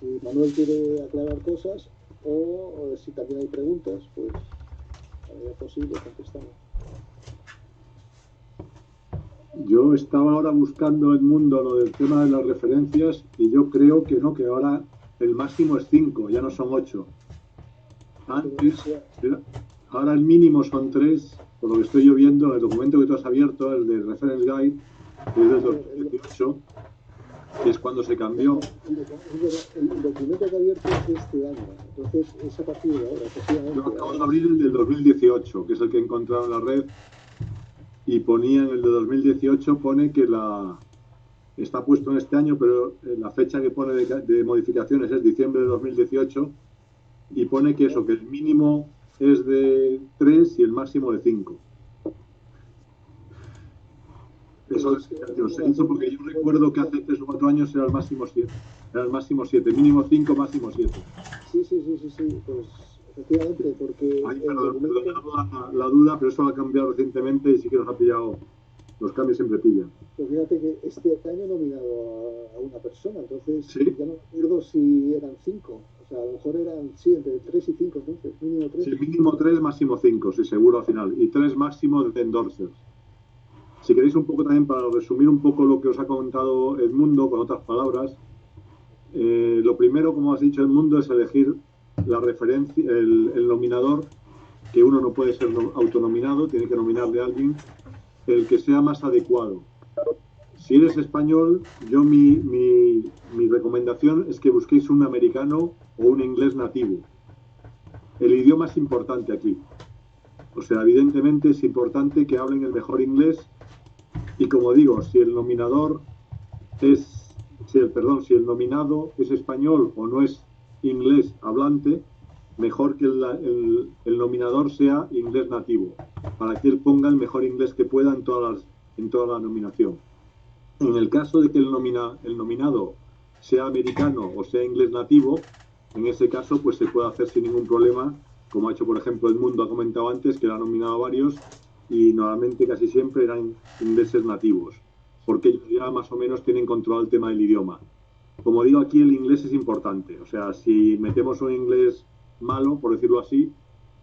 si Manuel quiere aclarar cosas o si también hay preguntas, pues a medida posible contestamos. Yo estaba ahora buscando en Mundo lo del tema de las referencias y yo creo que no, que ahora el máximo es 5, ya no son 8. Antes, ahora el mínimo son 3, por lo que estoy yo viendo, el documento que tú has abierto, el de Reference Guide, que es del 2018, que es cuando se cambió. El documento que he abierto es de este año, entonces es a partir de ahora, efectivamente. Yo acabo de abrir el del 2018, que es el que he encontrado en la red, y ponía en el de 2018, pone que está puesto en este año, pero la fecha que pone de modificaciones es diciembre de 2018, y pone que eso, que el mínimo es de 3 y el máximo de 5. Eso se hizo porque yo recuerdo que hace 3 o 4 años era el máximo 7. Era el máximo 7, mínimo 5, máximo 7. Sí, pues efectivamente, porque... Ay, perdón, la duda, pero eso lo ha cambiado recientemente y sí que nos ha pillado. Los cambios siempre pillan. Pues fíjate que este año he nominado a una persona, entonces ¿sí? Ya no me acuerdo si eran 5. O sea, a lo mejor eran, sí, entre 3 y 5, entonces, mínimo 3. Sí, mínimo 3, máximo 5, sí, seguro al final. Y 3 máximo de endorsers. Si queréis un poco también, para resumir un poco lo que os ha comentado Edmundo, con otras palabras, lo primero, como has dicho Edmundo, es elegir la referencia, el nominador, que uno no puede ser autonominado, tiene que nominarle a alguien, el que sea más adecuado. Si eres español, yo mi recomendación es que busquéis un americano o un inglés nativo. El idioma es importante aquí. O sea, evidentemente es importante que hablen el mejor inglés y, como digo, si el nominado es español o no es inglés hablante, mejor que el nominador sea inglés nativo, para que él ponga el mejor inglés que pueda en toda la nominación. En el caso de que el nominado sea americano o sea inglés nativo, en ese caso pues se puede hacer sin ningún problema, como ha hecho por ejemplo Edmundo, ha comentado antes, que le ha nominado a varios y normalmente casi siempre eran ingleses nativos, porque ellos ya más o menos tienen controlado el tema del idioma. Como digo, aquí el inglés es importante, o sea, si metemos un inglés malo, por decirlo así,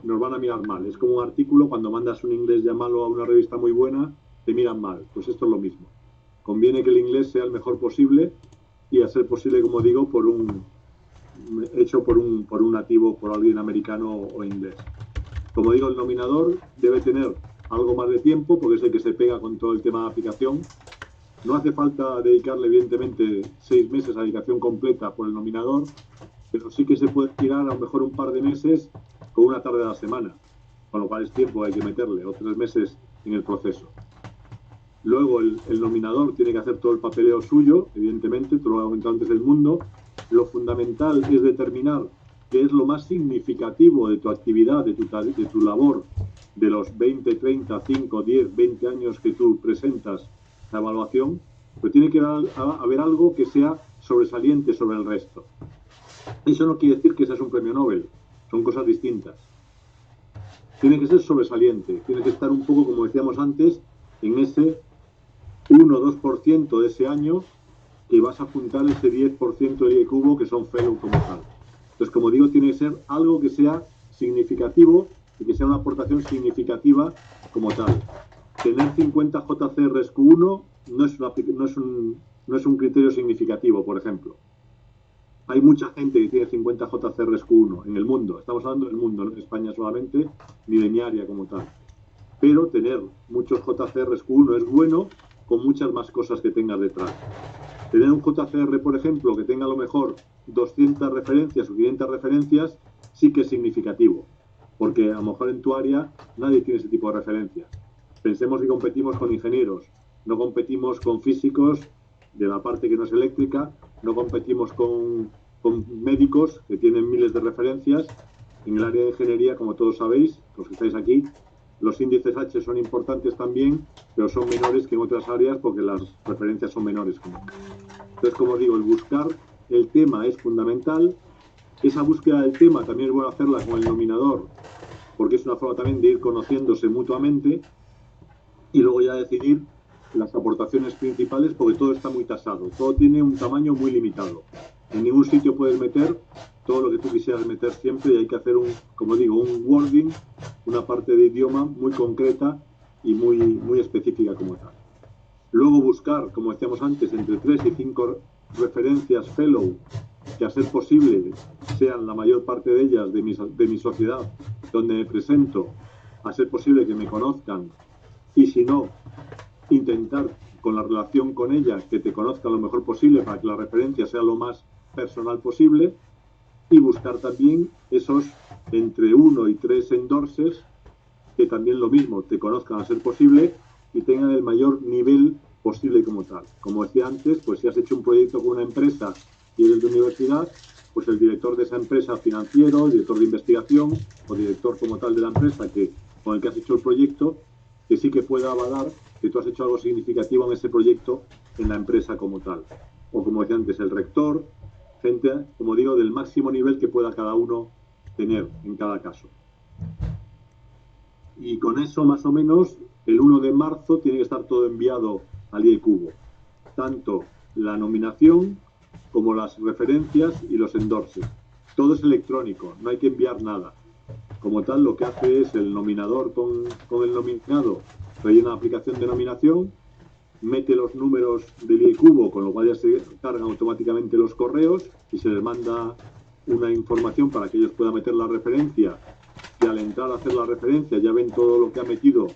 nos van a mirar mal. Es como un artículo, cuando mandas un inglés ya malo a una revista muy buena, te miran mal. Pues esto es lo mismo. Conviene que el inglés sea el mejor posible y a ser posible, como digo, hecho por un nativo, por alguien americano o inglés. Como digo, el nominador debe tener algo más de tiempo porque es el que se pega con todo el tema de aplicación. No hace falta dedicarle, evidentemente, 6 meses a dedicación completa por el nominador, pero sí que se puede tirar a lo mejor un par de meses con una tarde a la semana, con lo cual es tiempo, hay que meterle, o 3 meses en el proceso. Luego el nominador tiene que hacer todo el papeleo suyo, evidentemente, te lo he comentado antes del Mundo. Lo fundamental es determinar qué es lo más significativo de tu actividad, de tu labor, de los 20, 30, 5, 10, 20 años que tú presentas la evaluación, pero tiene que haber algo que sea sobresaliente sobre el resto. Eso no quiere decir que seas un premio Nobel, son cosas distintas. Tiene que ser sobresaliente, tiene que estar un poco, como decíamos antes, en ese 1 o 2% de ese año que vas a juntar ese 10% del IECubo que son fellow como tal. Entonces, como digo, tiene que ser algo que sea significativo y que sea una aportación significativa como tal. Tener 50 JCRs Q1 no es un criterio significativo, por ejemplo. Hay mucha gente que tiene 50 JCRs Q1 en el mundo. Estamos hablando del mundo, no en España solamente, ni de mi área como tal. Pero tener muchos JCRs Q1 es bueno, con muchas más cosas que tengas detrás. Tener un JCR, por ejemplo, que tenga a lo mejor 200 referencias o 500 referencias, sí que es significativo, porque a lo mejor en tu área nadie tiene ese tipo de referencias. Pensemos que competimos con ingenieros, no competimos con físicos de la parte que no es eléctrica, no competimos con médicos que tienen miles de referencias. En el área de ingeniería, como todos sabéis, los que estáis aquí, los índices H son importantes también, pero son menores que en otras áreas porque las referencias son menores. Entonces, como digo, el buscar el tema es fundamental. Esa búsqueda del tema también es bueno hacerla con el nominador, porque es una forma también de ir conociéndose mutuamente y luego ya decidir las aportaciones principales, porque todo está muy tasado, todo tiene un tamaño muy limitado. En ningún sitio puedes meter todo lo que tú quisieras meter siempre, y hay que hacer como digo, un wording, una parte de idioma muy concreta y muy específica como tal. Luego buscar, como decíamos antes, entre 3 y 5 referencias fellow, que a ser posible sean la mayor parte de ellas de mi sociedad, donde me presento, a ser posible que me conozcan, y si no, intentar con la relación con ella que te conozca lo mejor posible para que la referencia sea lo más personal posible, y buscar también esos entre 1 y 3 endorsers que también lo mismo te conozcan a ser posible y tengan el mayor nivel posible como tal. Como decía antes, pues si has hecho un proyecto con una empresa y eres de universidad, pues el director de esa empresa financiero, el director de investigación o director como tal de la empresa con el que has hecho el proyecto, que sí que pueda avalar que tú has hecho algo significativo en ese proyecto en la empresa como tal. O como decía antes, el rector, gente, como digo, del máximo nivel que pueda cada uno tener en cada caso. Y con eso, más o menos, el 1 de marzo tiene que estar todo enviado al IECubo. Tanto la nominación como las referencias y los endorses. Todo es electrónico, no hay que enviar nada. Como tal, lo que hace es el nominador con el nominado, rellena la aplicación de nominación, mete los números del IECubo, con lo cual ya se cargan automáticamente los correos y se les manda una información para que ellos puedan meter la referencia, que al entrar a hacer la referencia ya ven todo lo que ha metido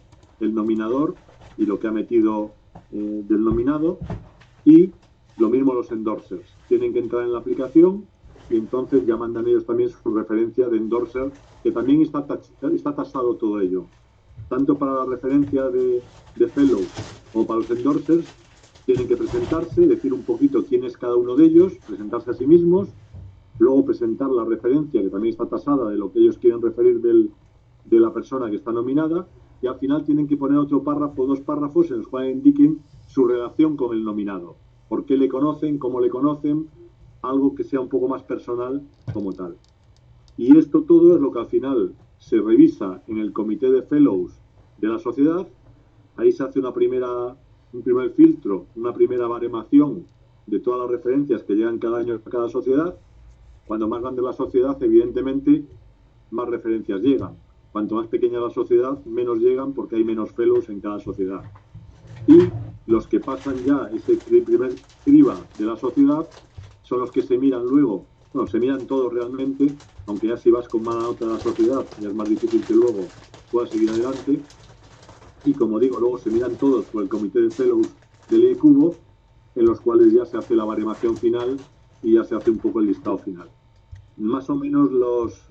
el nominador y lo que ha metido del nominado, y lo mismo los endorsers. Tienen que entrar en la aplicación y entonces ya mandan ellos también su referencia de endorser, que también está tasado todo ello. Tanto para la referencia de fellow como para los endorsers, tienen que presentarse, decir un poquito quién es cada uno de ellos, presentarse a sí mismos, luego presentar la referencia, que también está tasada, de lo que ellos quieren referir de la persona que está nominada, y al final tienen que poner otro párrafo, 2 párrafos en los cuales indiquen su relación con el nominado. ¿Por qué le conocen? ¿Cómo le conocen? Algo que sea un poco más personal como tal. Y esto todo es lo que al final se revisa en el comité de fellows de la sociedad. Ahí se hace un primer filtro, una primera baremación de todas las referencias que llegan cada año a cada sociedad. Cuando más grande la sociedad, evidentemente, más referencias llegan. Cuanto más pequeña la sociedad, menos llegan porque hay menos fellows en cada sociedad. Y los que pasan ya ese primer criba de la sociedad son los que se miran luego. Bueno, se miran todos realmente, aunque ya si vas con mala nota de la sociedad ya es más difícil que luego puedas seguir adelante. Y como digo, luego se miran todos por el comité de fellows del IECubo, en los cuales ya se hace la baremación final y ya se hace un poco el listado final. Más o menos los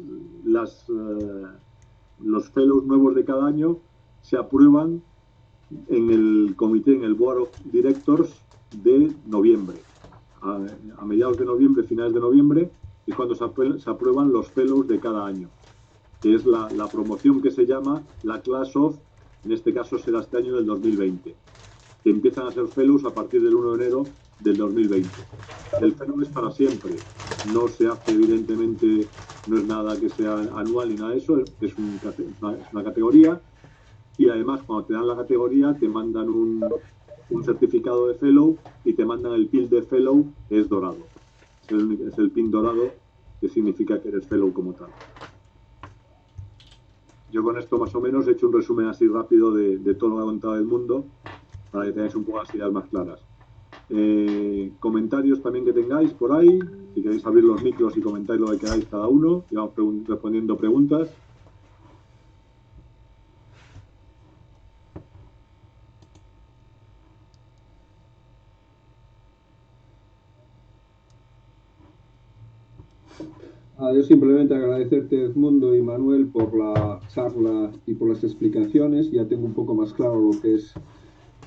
fellows nuevos de cada año se aprueban en el comité, en el Board of Directors de noviembre. A mediados de noviembre, finales de noviembre, es cuando se aprueban los fellows de cada año, que es la promoción que se llama la Class of, en este caso será este año del 2020, que empiezan a ser fellows a partir del 1 de enero del 2020. El fellow es para siempre, no se hace evidentemente, no es nada que sea anual ni nada de eso, es una categoría, y además cuando te dan la categoría te mandan un certificado de fellow y te mandan el pin de fellow, que es dorado. Es el pin dorado, que significa que eres fellow como tal. Yo con esto más o menos he hecho un resumen así rápido de todo lo que ha contado el mundo, para que tengáis un poco las ideas más claras. Comentarios también que tengáis por ahí, si queréis abrir los micros y comentáis lo que queráis cada uno, y vamos respondiendo preguntas. Yo simplemente agradecerte, Edmundo y Manuel, por la charla y por las explicaciones. Ya tengo un poco más claro lo que es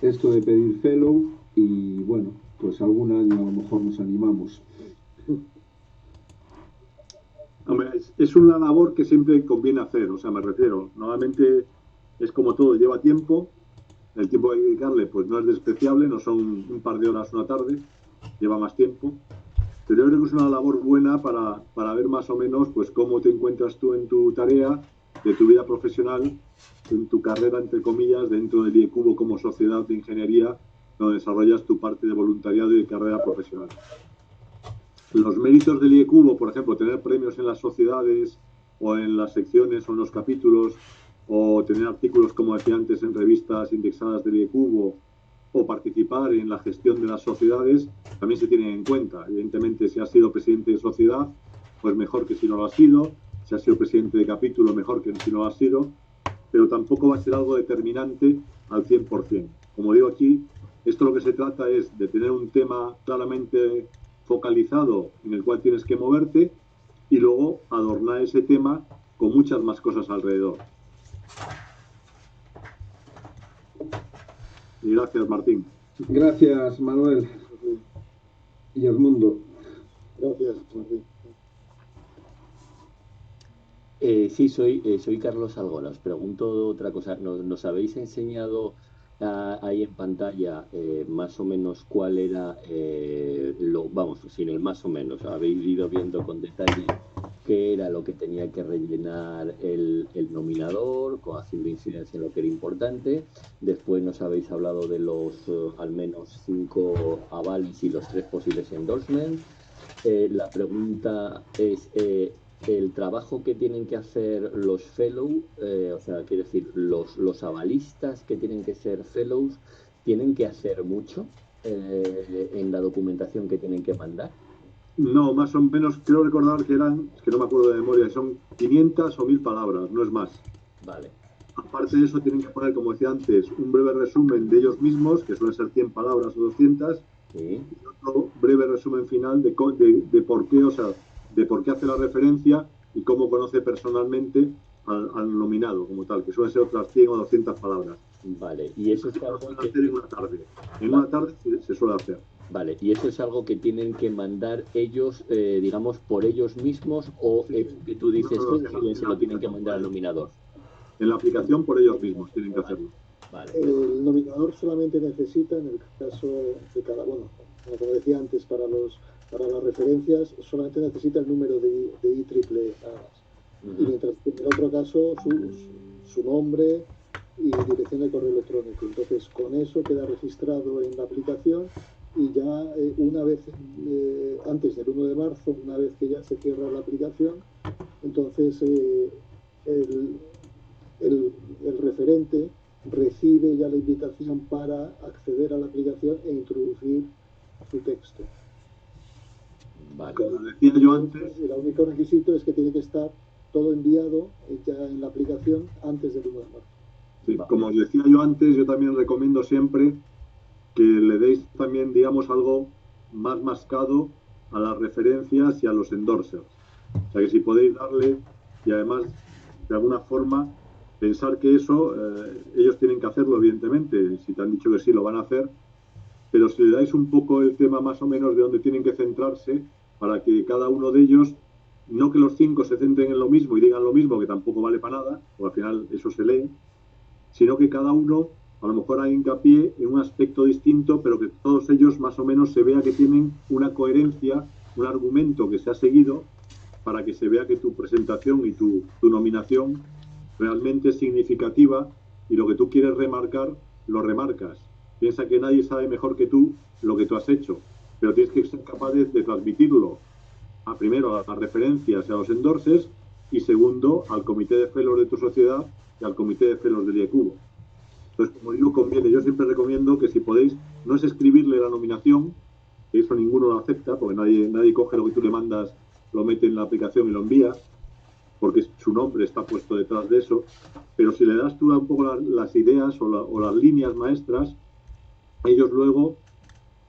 esto de pedir fellow y bueno, pues algún año a lo mejor nos animamos. Hombre, es una labor que siempre conviene hacer, o sea, me refiero, normalmente es como todo, lleva tiempo, el tiempo que hay que dedicarle pues no es despreciable, no son un par de horas una tarde, lleva más tiempo. Pero yo creo que es una labor buena para ver más o menos pues cómo te encuentras tú en tu tarea de tu vida profesional, en tu carrera, entre comillas, dentro del IECubo como sociedad de ingeniería, donde desarrollas tu parte de voluntariado y de carrera profesional. los méritos del IECubo, por ejemplo, tener premios en las sociedades o en las secciones o en los capítulos, o tener artículos, como decía antes, en revistas indexadas del IECubo, o participar en la gestión de las sociedades, también se tienen en cuenta. Evidentemente, si has sido presidente de sociedad, pues mejor que si no lo has sido. Si has sido presidente de capítulo, mejor que si no lo has sido. Pero tampoco va a ser algo determinante al 100%. Como digo aquí, esto lo que se trata es de tener un tema claramente focalizado en el cual tienes que moverte y luego adornar ese tema con muchas más cosas alrededor. Y gracias, Martín. Gracias, Manuel y Edmundo. Gracias, Martín. Sí, soy Carlos Algora. Os pregunto otra cosa. ¿Nos habéis enseñado ahí en pantalla más o menos cuál era vamos, sin el más o menos, habéis ido viendo con detalle qué era lo que tenía que rellenar el nominador, haciendo incidencia en lo que era importante? Después nos habéis hablado de los al menos 5 avales y los 3 posibles endorsements. La pregunta es, el trabajo que tienen que hacer los fellows, o sea, quiero decir, los avalistas que tienen que ser fellows, ¿tienen que hacer mucho en la documentación que tienen que mandar? No, más o menos, creo recordar que eran, es que no me acuerdo de memoria, son 500 o 1000 palabras, no es más. Vale. Aparte de eso, tienen que poner, como decía antes, un breve resumen de ellos mismos, que suelen ser 100 palabras o 200, Sí. y otro breve resumen final de por qué, o sea, de por qué hace la referencia y cómo conoce personalmente al nominado como tal, que suelen ser otras 100 o 200 palabras. Vale, y eso es algo que hacer en una tarde. En una tarde se suele hacer. Vale, y eso es algo que tienen que mandar ellos, digamos, por ellos mismos, o que tú dices que se lo tienen que mandar al nominador. En la aplicación por ellos mismos tienen que hacerlo. Vale. El nominador solamente necesita, en el caso de cada, bueno, como decía antes, para las referencias, solamente necesita el número de IEEE. Y mientras que en el otro caso, su nombre y dirección de correo electrónico. Entonces, con eso queda registrado en la aplicación y ya una vez, antes del 1 de marzo, una vez que ya se cierra la aplicación, entonces el referente recibe ya la invitación para acceder a la aplicación e introducir su texto. Vale. Como decía yo antes, el único requisito es que tiene que estar todo enviado ya en la aplicación antes del 1 de marzo. Sí, como os decía yo antes, yo también recomiendo siempre que le deis también, digamos, algo más mascado a las referencias y a los endorsers. O sea, que si podéis darle, y además, de alguna forma, pensar que eso, ellos tienen que hacerlo, evidentemente. Si te han dicho que sí, lo van a hacer. Pero si le dais un poco el tema más o menos de dónde tienen que centrarse, para que cada uno de ellos, no que los 5 se centren en lo mismo y digan lo mismo, que tampoco vale para nada, o al final eso se lee, sino que cada uno a lo mejor haga hincapié en un aspecto distinto, pero que todos ellos más o menos se vea que tienen una coherencia, un argumento que se ha seguido, para que se vea que tu presentación y tu nominación realmente es significativa y lo que tú quieres remarcar, lo remarcas. Piensa que nadie sabe mejor que tú lo que tú has hecho, pero tienes que ser capaz de transmitirlo primero a las referencias y a los endorses, y segundo al comité de fellows de tu sociedad y al comité de fellows del IECubo. Entonces, como digo, conviene, yo siempre recomiendo que si podéis, no es escribirle la nominación, que eso ninguno lo acepta, porque nadie coge lo que tú le mandas, lo mete en la aplicación y lo envía, porque su nombre está puesto detrás de eso, pero si le das tú un poco las ideas o las líneas maestras, ellos luego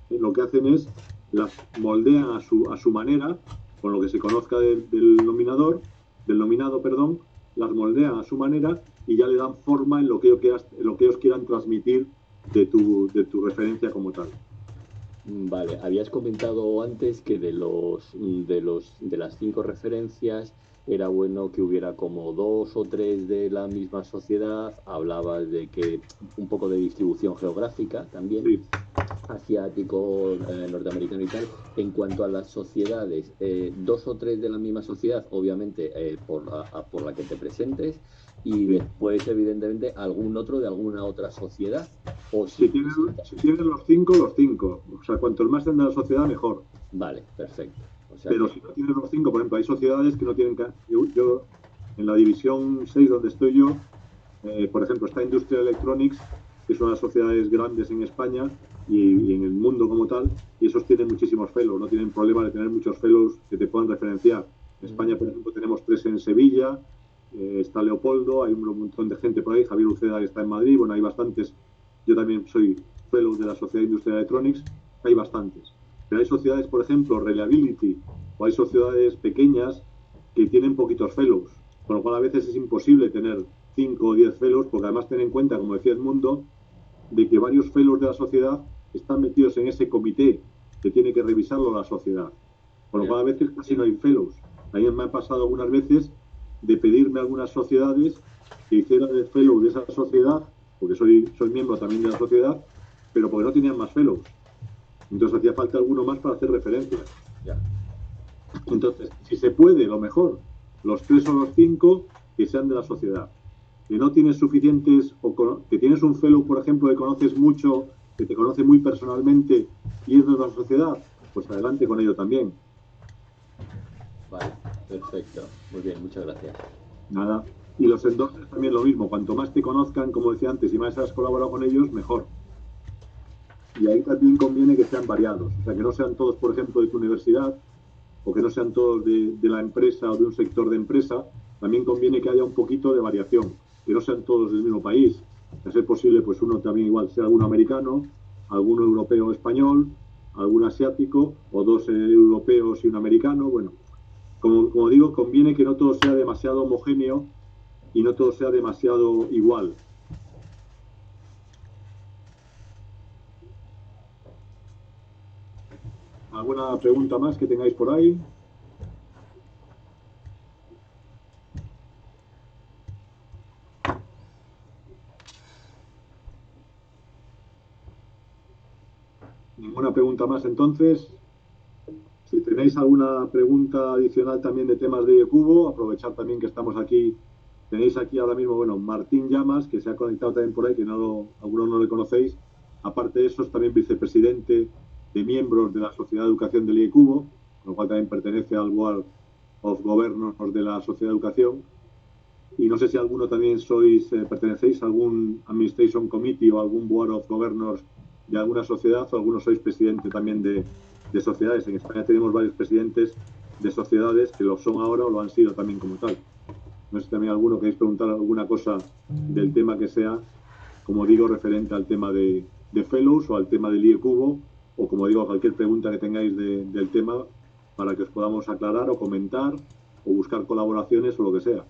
lo que hacen es las moldean a su manera, con lo que se conozca del nominado, las moldean a su manera y ya le dan forma en lo que ellos quieran transmitir de tu referencia como tal. Vale, habías comentado antes que de las 5 referencias era bueno que hubiera como 2 o 3 de la misma sociedad. Hablabas de que un poco de distribución geográfica también, sí. Asiático, norteamericano y tal. En cuanto a las sociedades, 2 o 3 de la misma sociedad, obviamente por la que te presentes, y después evidentemente algún otro de alguna otra sociedad. O si tienen los 5, los 5. O sea, cuantos más sean de la sociedad, mejor. Vale, perfecto. O sea, pero si no tienes los 5, por ejemplo, hay sociedades que no tienen... Yo en la división 6 donde estoy yo, por ejemplo, está Industrial Electronics, que son las sociedades grandes en España y en el mundo como tal, y esos tienen muchísimos fellows, no tienen problema de tener muchos fellows que te puedan referenciar. En España, por ejemplo, tenemos 3 en Sevilla, está Leopoldo, hay un montón de gente por ahí, Javier Uceda que está en Madrid, bueno, hay bastantes. Yo también soy fellow de la Sociedad Industrial Electronics, hay bastantes. Pero hay sociedades, por ejemplo, Reliability, o hay sociedades pequeñas que tienen poquitos fellows, con lo cual a veces es imposible tener 5 o 10 fellows, porque además ten en cuenta, como decía Edmundo, de que varios fellows de la sociedad están metidos en ese comité que tiene que revisarlo la sociedad. Con lo cual a veces casi no hay fellows. A mí me ha pasado algunas veces de pedirme a algunas sociedades que hiciera de fellow de esa sociedad, porque soy miembro también de la sociedad, pero porque no tenían más fellows. Entonces hacía falta alguno más para hacer referencias. ya. Entonces, si se puede, lo mejor, los 3 o los 5 que sean de la sociedad. Que no tienes suficientes, o que tienes un fellow, por ejemplo, que conoces mucho, que te conoce muy personalmente y es de la sociedad, pues adelante con ello también. Vale, perfecto. Muy bien, muchas gracias. Nada. Y los endorsers también lo mismo. Cuanto más te conozcan, como decía antes, y más has colaborado con ellos, mejor. Y ahí también conviene que sean variados. O sea, que no sean todos, por ejemplo, de tu universidad, o que no sean todos de la empresa o de un sector de empresa. También conviene que haya un poquito de variación. Que no sean todos del mismo país. A ser posible, pues uno también igual sea alguno americano, alguno europeo o español, algún asiático, o 2 europeos y un americano. Bueno, como digo, conviene que no todo sea demasiado homogéneo y no todo sea demasiado igual. ¿Alguna pregunta más que tengáis por ahí? ¿Ninguna pregunta más entonces? Si tenéis alguna pregunta adicional también de temas de Cubo, aprovechad también que estamos aquí. Tenéis aquí ahora mismo, bueno, Martín Llamas, que se ha conectado también por ahí, que algunos no le conocéis. Aparte de eso, es también vicepresidente de miembros de la Sociedad de Educación del IECubo, con lo cual también pertenece al Board of Governors de la Sociedad de Educación. Y no sé si alguno también pertenecéis a algún Administration Committee o algún Board of Governors de alguna sociedad, o algunos sois presidente también de sociedades. En España tenemos varios presidentes de sociedades que lo son ahora o lo han sido también como tal. No sé si también alguno queréis preguntar alguna cosa del tema que sea, como digo, referente al tema de Fellows o al tema del IECubo, o como digo, cualquier pregunta que tengáis del tema para que os podamos aclarar o comentar o buscar colaboraciones o lo que sea.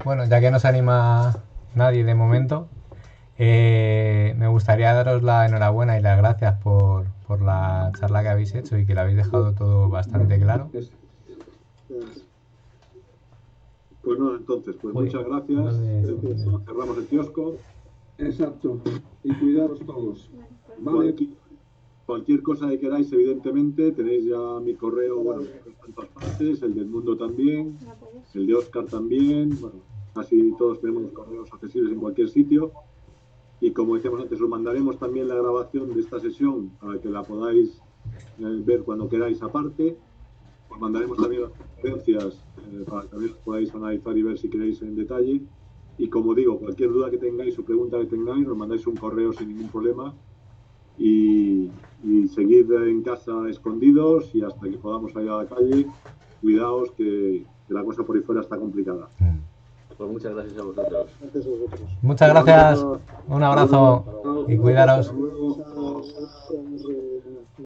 Bueno, ya que no se anima nadie de momento, me gustaría daros la enhorabuena y las gracias por la charla que habéis hecho y que la habéis dejado todo bastante claro. Pues no, entonces, pues muchas gracias. Cerramos el kiosco. Exacto. Y cuidaros todos. Vale. Cualquier cosa que queráis, evidentemente, tenéis ya mi correo, bueno, en todas partes, el del Mundo también, el de Óscar también, bueno, casi todos tenemos los correos accesibles en cualquier sitio. Y como decíamos antes, os mandaremos también la grabación de esta sesión para que la podáis ver cuando queráis aparte. Os mandaremos también las conferencias para que también las podáis analizar y ver si queréis en detalle. Y como digo, cualquier duda que tengáis o pregunta que tengáis, nos mandáis un correo sin ningún problema. Y seguid en casa escondidos y hasta que podamos salir a la calle, cuidaos que la cosa por ahí fuera está complicada. Pues muchas gracias a vosotros. Gracias a vosotros. Muchas gracias, un abrazo y cuidaros.